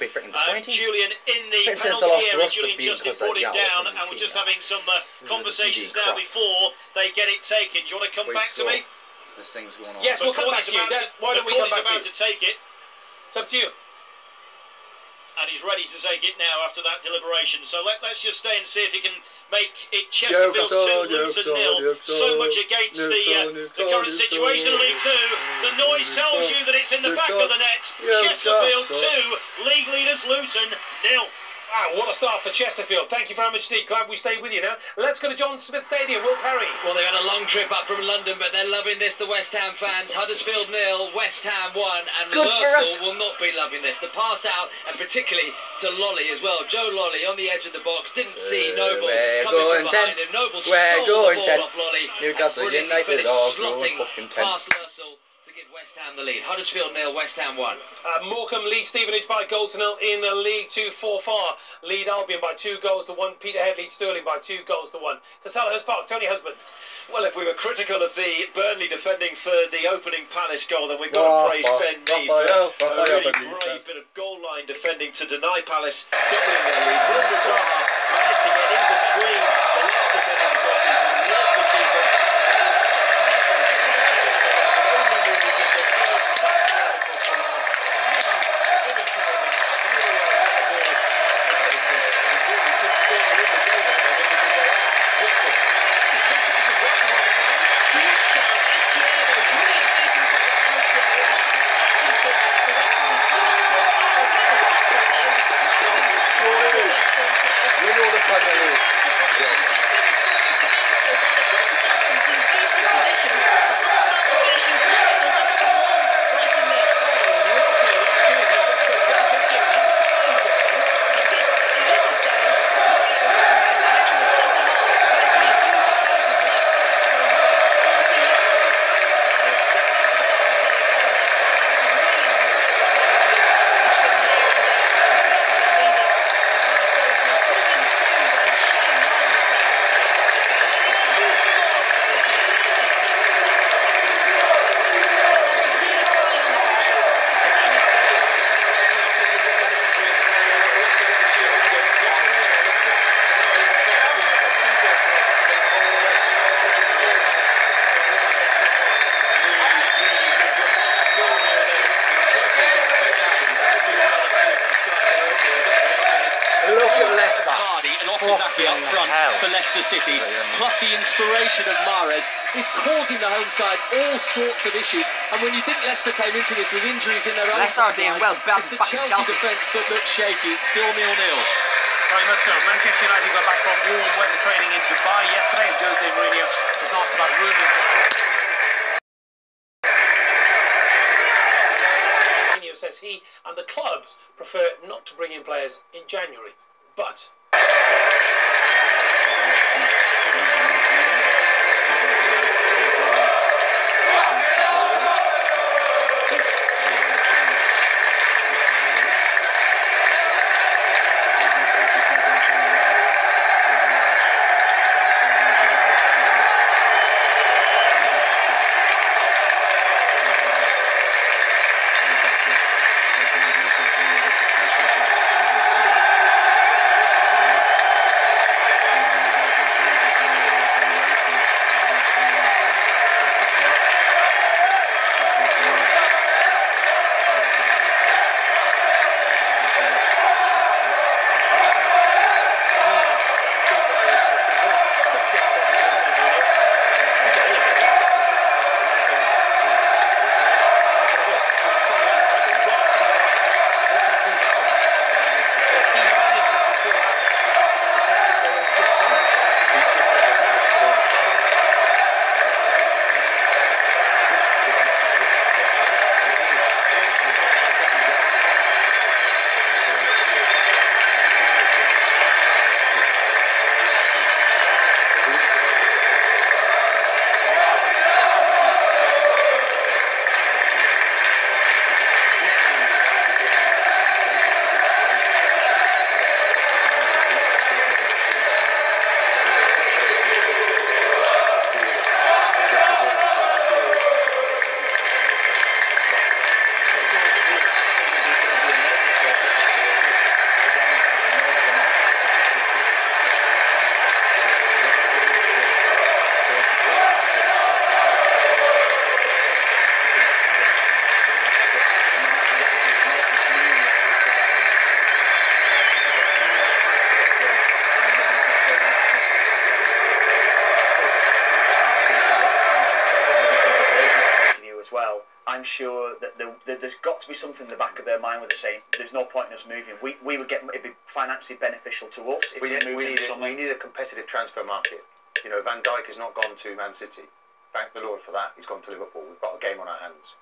Speaker 14: Julian in the penalty area. Julian just brought it down, and we're just having some conversations now before they get it taken. Do you want to come back to me?
Speaker 1: This thing's going on.
Speaker 2: Yes, we'll come back to you. Why don't we come back to you?
Speaker 14: To take it.
Speaker 2: It's up to you.
Speaker 14: and he's ready to take it now after that deliberation. So let's just stay and see if he can make it Chesterfield 2, Luton 0. So much against the current situation in League 2. The noise tells you that it's in the back of the net. Chesterfield 2, league leaders Luton 0.
Speaker 2: Wow, what a start for Chesterfield. Thank you very much, Steve. Glad we stayed with you now. Let's go to John Smith Stadium. Will Perry.
Speaker 13: Well, they had a long trip up from London, but they're loving this, the West Ham fans. Huddersfield 0, West Ham 1, and Mersall will not be loving this. The pass out, and particularly to Lolly as well. Joe Lolly on the edge of the box, didn't see Noble coming from behind him. Noble stole the ball off Lolly.
Speaker 12: Newcastle United
Speaker 13: slotting past Mersall. Give West Ham the lead. Huddersfield 0, West Ham 1.
Speaker 2: Morecambe lead Stevenage by 1-0 in League 2. Forfar lead Albion by 2 goals to 1. Peterhead lead Stirling by 2 goals to 1. To Selhurst Park, Tony Husband.
Speaker 14: Well, if we were critical of the Burnley defending for the opening Palace goal, then we've got to praise Ben Mee for a really brave bit of goal line defending to deny Palace doubling their lead. Wilfred Zaha managed to get in between the last defender and the goalkeeper and knock the keeper.
Speaker 13: For Leicester City, plus the inspiration of Mahrez, is causing the home side all sorts of issues. And when you think Leicester came into this with injuries in their own,
Speaker 12: Leicester are doing well.
Speaker 13: It's the Chelsea defence that looks shaky. It's still 0-0.
Speaker 2: Very much so. Manchester United got back from warm weather training in Dubai yesterday, and Jose Mourinho was asked about rumours that Mourinho says he and the club prefer not to bring in players in January, but
Speaker 7: sure that there's got to be something in the back of their mind where they're saying there's no point in us moving. We would get, it'd be financially beneficial to us if we
Speaker 8: need a competitive transfer market. You know, Van Dijk has not gone to Man City. Thank the Lord for that. He's gone to Liverpool. We've got a game on our hands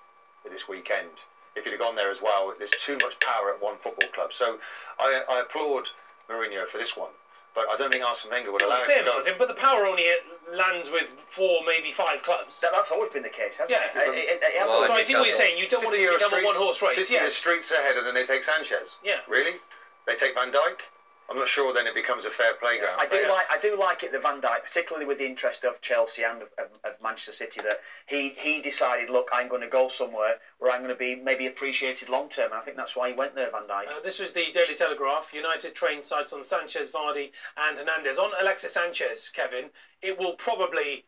Speaker 8: this weekend. If he'd have gone there as well, there's too much power at one football club. So I applaud Mourinho for this one. But I don't think Arsene Wenger would allow it to go.
Speaker 2: Martin, but the power only lands with 4, maybe 5 clubs.
Speaker 7: That's always been the case, hasn't it?
Speaker 2: So I see what you're saying. You don't want it to become a one-horse race.
Speaker 8: City are streets ahead, and then they take Sanchez.
Speaker 2: Yeah.
Speaker 8: Really? They take Van Dijk? I'm not sure then it becomes a fair playground.
Speaker 7: I do like it that Van Dijk, particularly with the interest of Chelsea and of Manchester City, that he decided, look, I'm going to go somewhere where I'm going to be maybe appreciated long term, and I think that's why he went there, Van Dijk.
Speaker 2: This was the Daily Telegraph. United train sites on Sanchez, Vardy and Hernandez. On Alexis Sanchez, Kevin, it will probably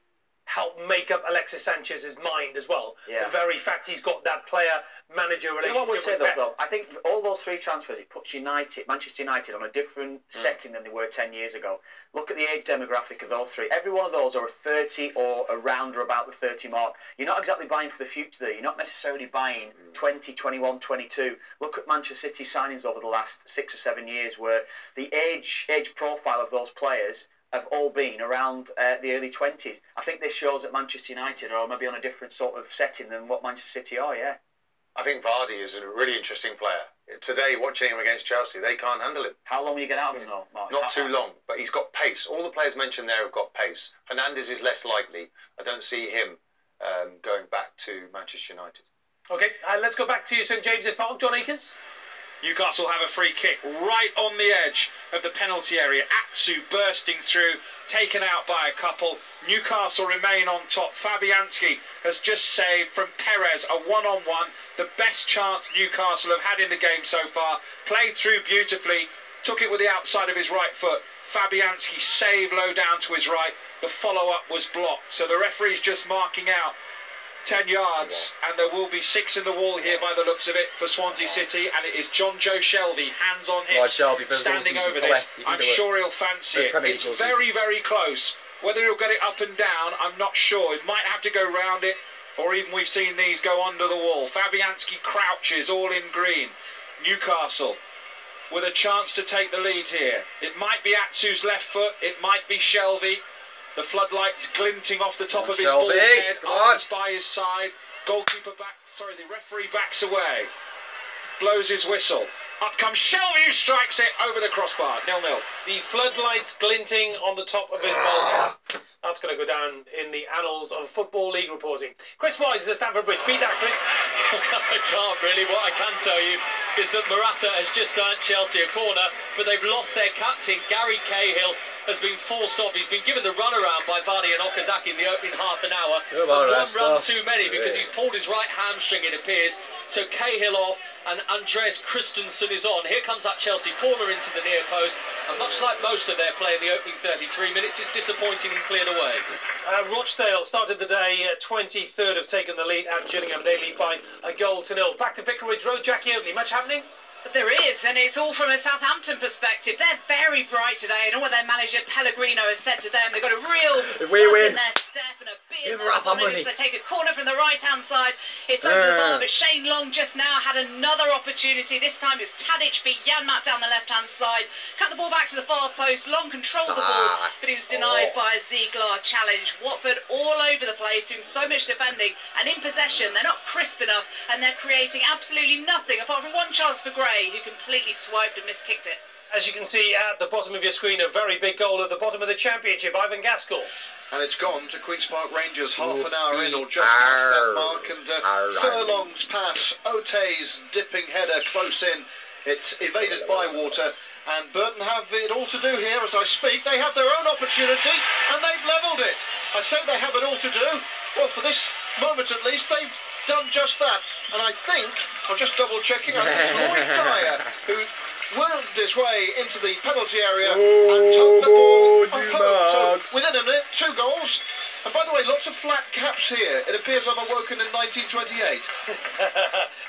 Speaker 2: help make up Alexis Sanchez's mind as well.
Speaker 7: Yeah.
Speaker 2: The very fact he's got that player-manager relationship.
Speaker 7: You know what we'll say
Speaker 2: with
Speaker 7: though, I think all those 3 transfers, it puts Manchester United on a different setting than they were 10 years ago. Look at the age demographic of those 3. Every one of those are 30 or around or about the 30 mark. You're not exactly buying for the future there. You're not necessarily buying 20, 21, 22. Look at Manchester City signings over the last 6 or 7 years where the age profile of those players have all been around the early 20s. I think this shows that Manchester United are maybe on a different sort of setting than what Manchester City are, yeah.
Speaker 8: I think Vardy is a really interesting player. Today, watching him against Chelsea, they can't handle him.
Speaker 7: How long will you get out of him, though, Mark?
Speaker 8: Not too long, but he's got pace. All the players mentioned there have got pace. Hernandez is less likely. I don't see him going back to Manchester United.
Speaker 2: Okay, let's go back to St James's Park. John Akers.
Speaker 15: Newcastle have a free kick right on the edge of the penalty area. Atsu bursting through, taken out by a couple. Newcastle remain on top. Fabianski has just saved from Perez, a one-on-one. The best chance Newcastle have had in the game so far. Played through beautifully, took it with the outside of his right foot. Fabianski saved low down to his right. The follow-up was blocked. So the referee's just marking out 10 yards, and there will be 6 in the wall here by the looks of it for Swansea City, and it is John Joe Shelby, hands on hips, standing over this. I'm sure he'll fancy it. It's very, very close. Whether he'll get it up and down, I'm not sure. He might have to go round it, or even we've seen these go under the wall. Fabianski crouches, all in green. Newcastle with a chance to take the lead here. It might be Atsu's left foot, it might be Shelby. The floodlights glinting off the top of his bald head, arms by his side. Goalkeeper the referee backs away. Blows his whistle. Up comes Shelby, who strikes it over the crossbar. 0-0.
Speaker 2: The floodlights glinting on the top of his bald head. That's going to go down in the annals of Football League reporting. Chris Wise at Stamford Bridge. Beat that, Chris.
Speaker 1: I can't really. What I can tell you is that Morata has just earned Chelsea a corner, but they've lost their captain. Gary Cahill has been forced off. He's been given the runaround by Vardy and Okazaki in the opening half an hour. And one run too many because he's pulled his right hamstring, it appears. So Cahill off and Andreas Christensen is on. Here comes that Chelsea corner into the near post. And much like most of their play in the opening 33 minutes, it's disappointing and cleared away.
Speaker 2: Rochdale started the day 23rd, have taken the lead at Gillingham. They lead by a 1-0. Back to Vicarage Road. Jackie Oatley, much happening?
Speaker 16: There is, and it's all from a Southampton perspective. They're very bright today, and all their manager Pellegrino has said to them, they've got a real buzz in their step and a bit in their bonnet. They take a corner from the right-hand side. It's over the bar, but Shane Long just now had another opportunity. This time it's Tadic beat Janmaat down the left-hand side. Cut the ball back to the far post. Long controlled the ball, but he was denied by a Ziegler challenge. Watford all over the place, doing so much defending, and in possession, they're not crisp enough, and they're creating absolutely nothing, apart from one chance for Gray, who completely swiped and miskicked it.
Speaker 2: As you can see at the bottom of your screen, a very big goal at the bottom of the Championship, Ivan Gaskell.
Speaker 20: And it's gone to Queen's Park Rangers, half an hour in, or just past that mark. And Furlong's pass, Ote's dipping header close in. It's evaded by Water. And Burton have it all to do here as I speak. They have their own opportunity, and they've levelled it. I say they have it all to do. Well, for this moment at least, they've done just that. And I think, I'm just double checking, I think it's Lloyd Dyer who wormed his way into the penalty area and took the ball home. So within a minute, 2 goals. And by the way, lots of flat caps here. It appears I've awoken in 1928.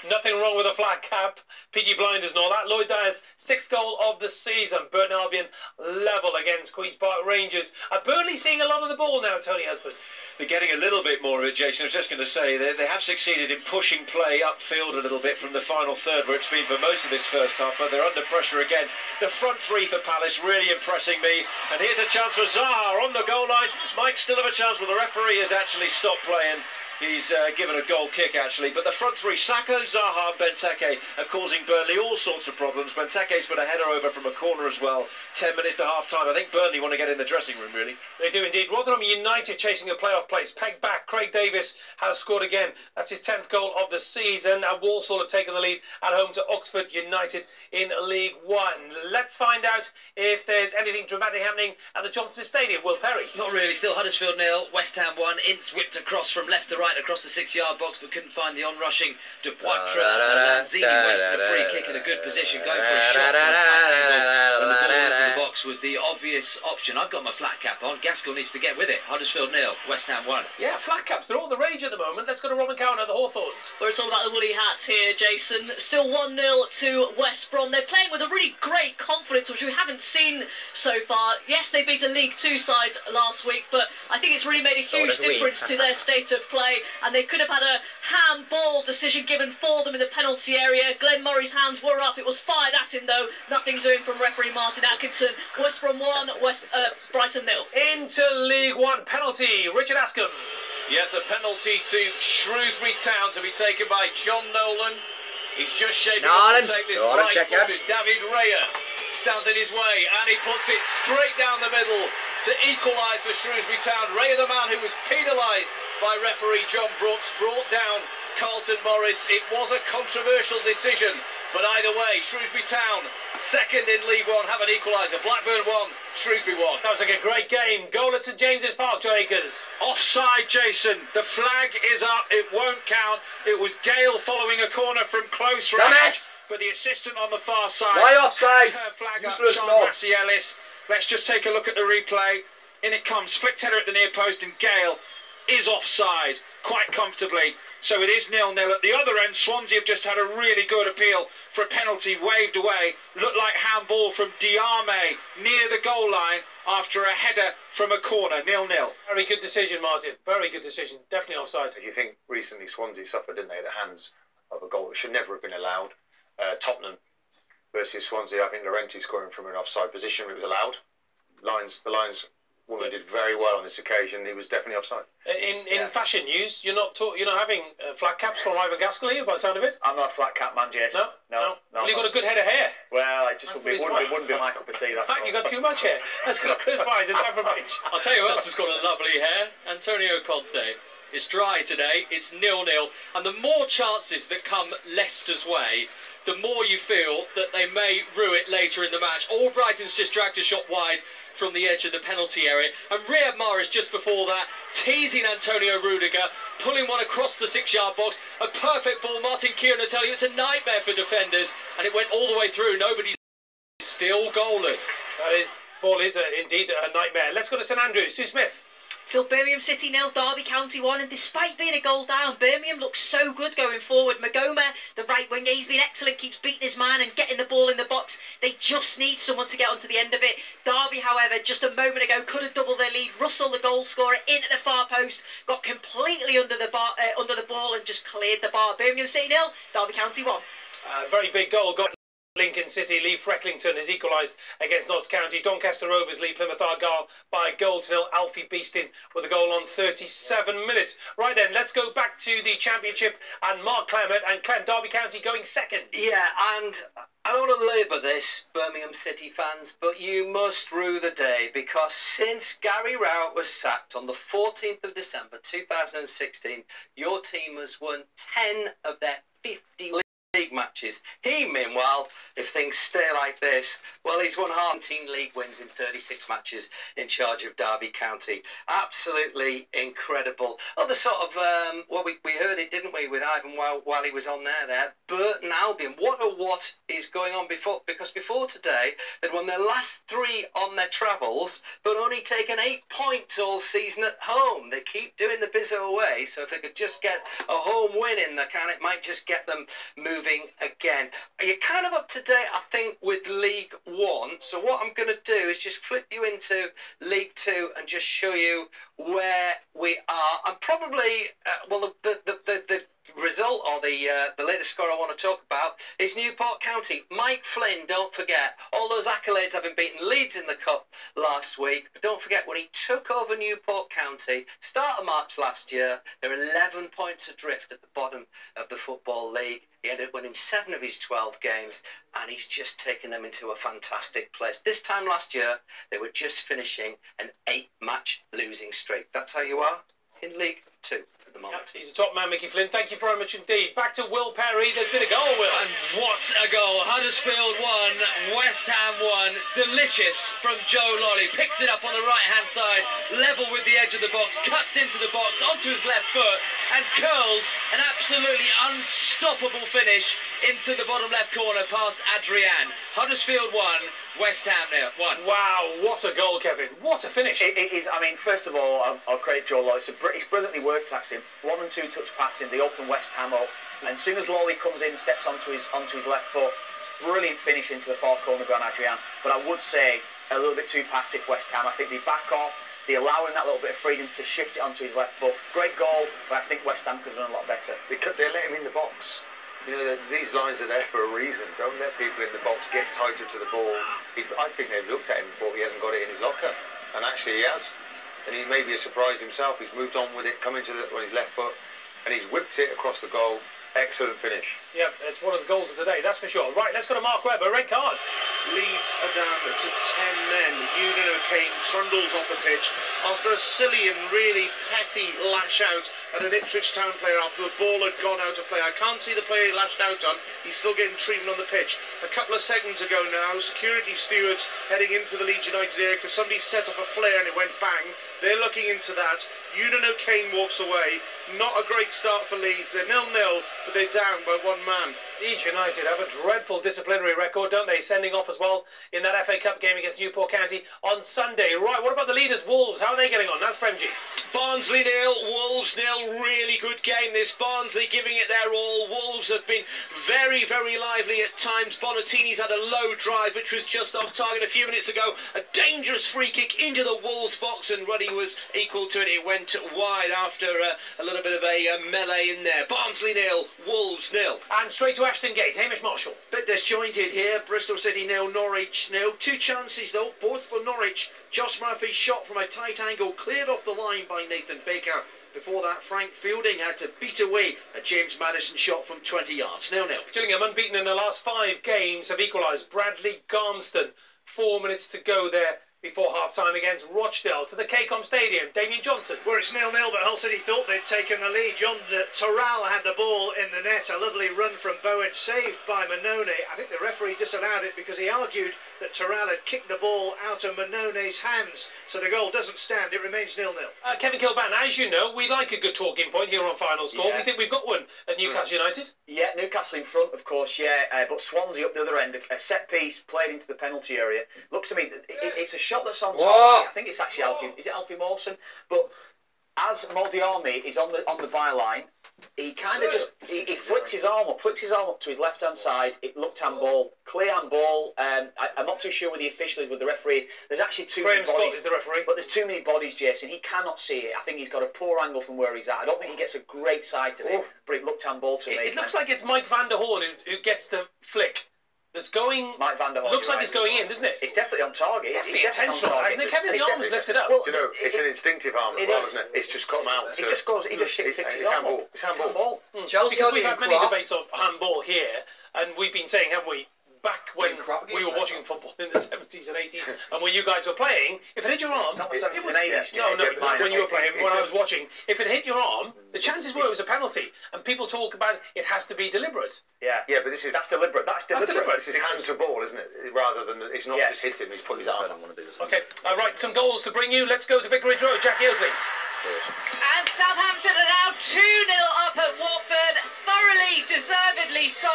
Speaker 2: Nothing wrong with a flat cap, Peaky Blinders and all that. Lloyd Dyer's 6th goal of the season. Burton Albion level against Queen's Park Rangers. Burnley seeing a lot of the ball now, Tony Husband.
Speaker 14: They're getting a little bit more of it, Jason. I was just going to say, they have succeeded in pushing play upfield a little bit from the final third, where it's been for most of this first half, but they're under pressure again. The front three for Palace really impressing me. And here's a chance for Zaha on the goal line. Might still have a chance, but the referee has actually stopped playing. He's given a goal kick, actually. But the front three, Sacco, Zaha and Benteke, are causing Burnley all sorts of problems. Benteke's put a header over from a corner as well. 10 minutes to half-time. I think Burnley want to get in the dressing room, really.
Speaker 2: They do indeed. Rotherham United chasing a playoff place. Pegged back. Craig Davis has scored again. That's his 10th goal of the season. And Walsall have taken the lead at home to Oxford United in League One. Let's find out if there's anything dramatic happening at the John Smith Stadium. Will Perry.
Speaker 13: Not really. Still Huddersfield 0, West Ham 1. Ince whipped across from left to right across the 6-yard box, but couldn't find the on-rushing De Poitre. Lanzini wasted a free kick in a good position, going for a shot from and the ball into the box was the obvious option. I've got my flat cap on. Gaskell needs to get with it. Huddersfield 0, West Ham 1.
Speaker 2: Yeah, flat caps. They're all the rage at the moment. Let's go to Robin Cowan at the Hawthorns.
Speaker 1: Well, it's all about the woolly hats here, Jason. Still 1-0 to West Brom. They're playing with a really great confidence, which we haven't seen so far. Yes, they beat a League Two side last week, but I think it's really made a huge difference to their state of play, and they could have had a handball decision given for them in the penalty area. Glenn Murray's hands were up. It was fired at him, though. Nothing doing from referee Martin Atkinson. West Brom 1, Brighton 0.
Speaker 2: Into League One penalty. Richard Askham.
Speaker 6: Yes, a penalty to Shrewsbury Town to be taken by John Nolan. He's just shaping up to take this right-footed. David Raya stands in his way, and he puts it straight down the middle to equalise for Shrewsbury Town. Raya, the man who was penalised by referee John Brooks, brought down Carlton Morris. It was a controversial decision, but either way, Shrewsbury Town, second in League One, have an equaliser. Blackburn 1, Shrewsbury 1.
Speaker 2: Sounds like a great game. Goal at St James's Park, Joe Akers.
Speaker 15: Offside, Jason. The flag is up. It won't count. It was Gale following a corner from close range, but the assistant on the far side.
Speaker 12: Why offside?
Speaker 15: Her flag up, Sean Massey Ellis. Let's just take a look at the replay. In it comes, flicked header at the near post, and Gale is offside quite comfortably. So it is 0-0. At the other end, Swansea have just had a really good appeal for a penalty waved away. Looked like handball from Diame near the goal line after a header from a corner. 0-0.
Speaker 2: Very good decision, Martin. Very good decision. Definitely offside.
Speaker 8: If you think recently Swansea suffered, didn't they, at the hands of a goal that should never have been allowed. Tottenham versus Swansea, I think Laurenti scoring from an offside position, it was allowed. The Lions woman did very well on this occasion. He was definitely offside.
Speaker 2: In fashion news, you're not having flat caps from Ivan Gaskell here, by the sound of it.
Speaker 7: I'm not a flat cap man, Jason. No.
Speaker 2: Well, you've got a good head of hair.
Speaker 7: Well, it just wouldn't be my cup of tea.
Speaker 2: In fact, you've got too much hair. Let's go to Chris Wise. It's Average.
Speaker 13: I'll tell you who else has got a lovely hair. Antonio Conte. It's dry today. It's 0-0, and the more chances that come Leicester's way, the more you feel that they may rue it later in the match. Albrighton's just dragged a shot wide from the edge of the penalty area, and Riyad Mahrez just before that teasing Antonio Rudiger, pulling one across the 6-yard box. A perfect ball. Martin Kieran will tell you it's a nightmare for defenders, and it went all the way through. Nobody still goalless.
Speaker 2: Ball is indeed a nightmare. Let's go to St Andrews. Sue Smith.
Speaker 17: Still Birmingham City 0, Derby County 1, and despite being a goal down, Birmingham looks so good going forward. Magoma, the right winger, he's been excellent, keeps beating his man and getting the ball in the box. They just need someone to get onto the end of it. Derby, however, just a moment ago could have doubled their lead. Russell, the goal scorer, in at the far post, got completely under the ball and just cleared the bar. Birmingham City 0, Derby County 1.
Speaker 2: Very big goal. Got Lincoln City. Lee Frecklington has equalised against Notts County. Doncaster Rovers lead Plymouth Argyle by a goal to 0. Alfie Beeston with a goal on 37 minutes. Right then, let's go back to the Championship and Mark Clement. And Clem, Derby County going second.
Speaker 12: Yeah, and I don't want to labour this, Birmingham City fans, but you must rue the day, because since Gary Rowett was sacked on the 14th of December 2016, your team has won 10 of their 50
Speaker 19: league matches. He, meanwhile, if things stay like this, well, he's won 19 league wins in 36 matches in charge of Derby County. Absolutely incredible. Other sort of, well, we heard it, didn't we, with Ivan while he was on there. Burton Albion. What is going on before? Because before today, they'd won their last 3 on their travels, but only taken 8 points all season at home. They keep doing the biz away, so if they could just get a home win in the can, it might just get them moving again. You're kind of up to date, I think, with League One. So what I'm going to do is just flip you into League Two and just show you where we are. And probably, well, the result or the latest score I want to talk about is Newport County. Mike Flynn, don't forget, all those accolades having beaten Leeds in the Cup last week. But don't forget, when he took over Newport County, start of March last year, they were 11 points adrift at the bottom of the Football League. He ended up winning 7 of his 12 games, and he's just taken them into a fantastic place. This time last year, they were just finishing an 8-match losing streak. That's how you are in League Two.
Speaker 2: Yep, he's a top man, Mickey Flynn. Thank you very much indeed. Back to Will Perry. There's been a goal, Will.
Speaker 13: And what a goal. Huddersfield 1, West Ham 1. Delicious from Joe Lolly. Picks it up on the right-hand side, level with the edge of the box, cuts into the box, onto his left foot, and curls an absolutely unstoppable finish into the bottom left corner past Adrian. Huddersfield 1, West Ham 1.
Speaker 2: Wow, what a goal, Kevin. What a finish.
Speaker 7: It is, I mean, first of all, I'll credit Joe Lolly. It's brilliantly worked, actually. 1 and 2 touch passing, they open West Ham up, and as soon as Lolly comes in, steps onto his left foot, brilliant finish into the far corner by Adrian. But I would say a little bit too passive, West Ham. I think they back off, they allow him that little bit of freedom to shift it onto his left foot. Great goal, but I think West Ham could have done a lot better.
Speaker 8: They let him in the box. You know, these lines are there for a reason. Don't let people in the box get tighter to the ball. I think they've looked at him and thought he hasn't got it in his locker, and actually he has. And he may be a surprise himself. He's moved on with it, coming to on his left foot, and he's whipped it across the goal. Excellent finish.
Speaker 2: Yep, it's one of the goals of the day, that's for sure. Right, let's go to Mark Webber. Red card.
Speaker 18: Leeds are down to 10 men. Eunan O'Kane trundles off the pitch after a silly and really petty lash out at an Ipswich Town player after the ball had gone out of play. I can't see the player he lashed out on. He's still getting treatment on the pitch. A couple of seconds ago now, security stewards heading into the Leeds United area because somebody set off a flare and it went bang. They're looking into that. Eunan O'Kane walks away. Not a great start for Leeds. They're 0-0, but they're down by 1 man.
Speaker 2: Leeds United have a dreadful disciplinary record, don't they? Sending off as well in that FA Cup game against Newport County on Sunday. Right, what about the leaders, Wolves? How are they getting on? That's Premji.
Speaker 14: Barnsley 0, Wolves 0. Really good game this. Barnsley giving it their all. Wolves have been very, very lively at times. Bonatini's had a low drive, which was just off target a few minutes ago. A dangerous free kick into the Wolves box, and Ruddy was equal to it. It went wide after a little bit of a melee in there. Barnsley 0, Wolves 0.
Speaker 2: And straight to Ashton Gate, Hamish Marshall.
Speaker 6: Bit disjointed here. Bristol City 0, Norwich 0. 2 chances though, both for Norwich. Josh Murphy's shot from a tight angle cleared off the line by Nathan Baker. Before that, Frank Fielding had to beat away a James Maddison shot from 20 yards. 0-0.
Speaker 2: Gillingham, unbeaten in the last 5 games, have equalised. Bradley Garmston, 4 minutes to go there before half-time against Rochdale to the KCOM Stadium. Damien Johnson.
Speaker 21: Well, it's 0-0, but Hull City thought they'd taken the lead. Yonder, Terral had the ball in the net. A lovely run from Bowen, saved by Manone. I think the referee disallowed it because he argued that Terral had kicked the ball out of Manone's hands. So the goal doesn't stand. It remains 0-0.
Speaker 2: Kevin Kilban, as you know, we like a good talking point here on Final Score.
Speaker 7: Yeah.
Speaker 2: We think we've got one at Newcastle United.
Speaker 7: Yeah, Newcastle in front, of course, yeah. But Swansea up the other end, a set piece played into the penalty area. Looks to me, it's a shot that's on top. I think it's actually Alfie. Is it Alfie Mawson? But as Moldiarmi is on the byline, he kind of just he flicks his arm up to his left hand side. It looked handball, clear handball. I'm not too sure with the officials, with the referees. There's actually too many bodies.
Speaker 2: Is the referee,
Speaker 7: but there's too many bodies, Jason. He cannot see it. I think he's got a poor angle from where he's at. I don't think he gets a great sight of it, but it looked handball to me.
Speaker 2: It looks like it's Mike van der Hoorn who gets the flick. That's going.
Speaker 7: Mike van der Hoorn.
Speaker 2: Looks like it's going in, doesn't it?
Speaker 7: It's definitely on target.
Speaker 2: Definitely intentional, isn't it? Kevin, the arm was lifted up.
Speaker 8: Well, do you know, it's an instinctive arm as well, isn't it? It's just come out.
Speaker 7: It just goes. He just sticks his arm up.
Speaker 8: It's handball.
Speaker 2: Because we've had many debates of handball here, and we've been saying, haven't we, back when we were watching football in the 70s and 80s, and when you guys were playing, if it hit your arm,
Speaker 7: not the 70s and 80s.
Speaker 2: No, when you were playing, when I was watching, if it hit your arm, the chances were it was a penalty, and people talk about it has to be deliberate.
Speaker 7: Yeah, but that's deliberate. That's deliberate.
Speaker 8: This is hand to ball, isn't it? Rather than it's not just hit him; he's put his arm.
Speaker 2: Okay, right, some goals to bring you. Let's go to Vicarage Road. Jackie Oakley.
Speaker 16: And Southampton are now 2-0 up at Watford, thoroughly, deservedly so.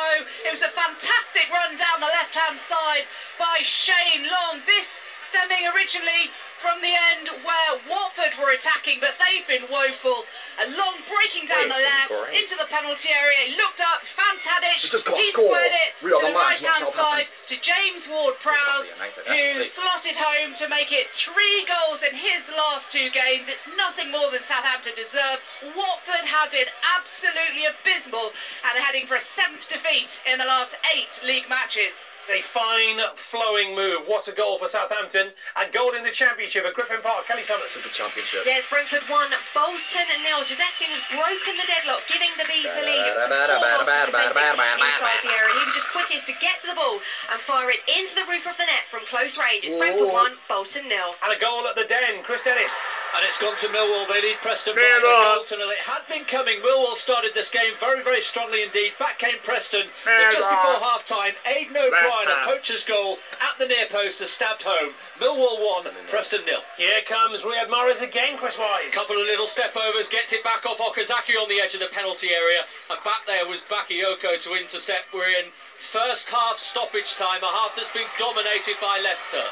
Speaker 16: It was a fantastic run down the left-hand side by Shane Long. This stemming originally from the end where Watford were attacking, but they've been woeful. A Long breaking down the left into the penalty area. He looked up, found Tadic. He squared it to the right-hand side to James Ward-Prowse, who slotted home to make it 3 goals in his last 2 games. It's nothing more than Southampton deserve. Watford have been absolutely abysmal and are heading for a 7th defeat in the last 8 league matches.
Speaker 2: A fine, flowing move. What a goal for Southampton. And goal in the Championship at Griffin Park. Kelly Summers.
Speaker 7: The Championship.
Speaker 19: Yes, Brentford 1, Bolton 0. Josefson has broken the deadlock, giving the Bees the lead. It was some inside the area. He was just quickest to get to the ball and fire it into the roof of the net from close range. It's Brentford 1, Bolton 0.
Speaker 2: And a goal at the Den. Chris Dennis.
Speaker 14: And it's gone to Millwall. They lead Preston by a goal to 0. It had been coming. Millwall started this game very, very strongly indeed. Back came Preston. But just before half-time, Aidan O'Brien, a poacher's goal at the near post, has stabbed home. Millwall 1, Preston 0.
Speaker 2: Here comes Riyad Mahrez again, Chris Wise.
Speaker 14: Couple of little step-overs, gets it back off Okazaki on the edge of the penalty area. And back there was Bakayoko to intercept. We're in first half stoppage time, a half that's been dominated by Leicester.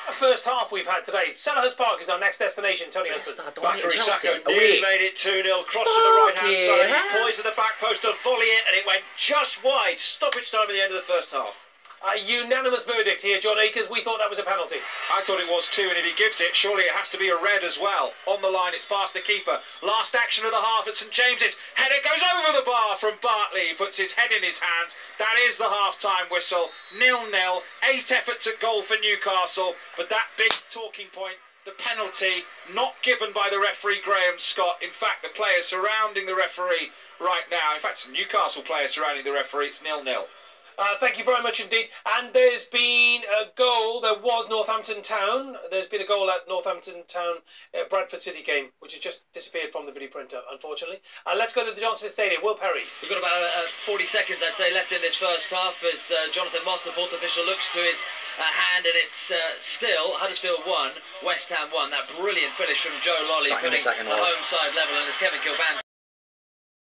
Speaker 2: A first half we've had today. Selhurst Park is our next destination. Tony Husband.
Speaker 14: Bakary Saka nearly made it 2-0. Cross to the right-hand side. He poised at the back post to volley it, and it went just wide. Stoppage time at the end of the first half.
Speaker 2: A unanimous verdict here, John Akers. We thought that was a penalty.
Speaker 15: I thought it was too, and if he gives it, surely it has to be a red as well. On the line, it's past the keeper. Last action of the half at St James's. Header goes over the bar from Bartley. He puts his head in his hands. That is the half-time whistle. 0-0. 8 efforts at goal for Newcastle, but that big talking point, the penalty, not given by the referee Graham Scott. In fact, the players surrounding the referee right now, in fact, some Newcastle players surrounding the referee, it's 0-0.
Speaker 2: Thank you very much indeed. And there's been a goal. There was Northampton Town. There's been a goal at Northampton Town Bradford City game, which has just disappeared from the video printer, unfortunately. Let's go to the John Smith Stadium. Will Perry.
Speaker 13: We've got about 40 seconds, I'd say, left in this first half as Jonathan Moss, the fourth official, looks to his hand, and it's still Huddersfield 1, West Ham 1. That brilliant finish from Joe Lolly, putting the home side level, and as Kevin Kilban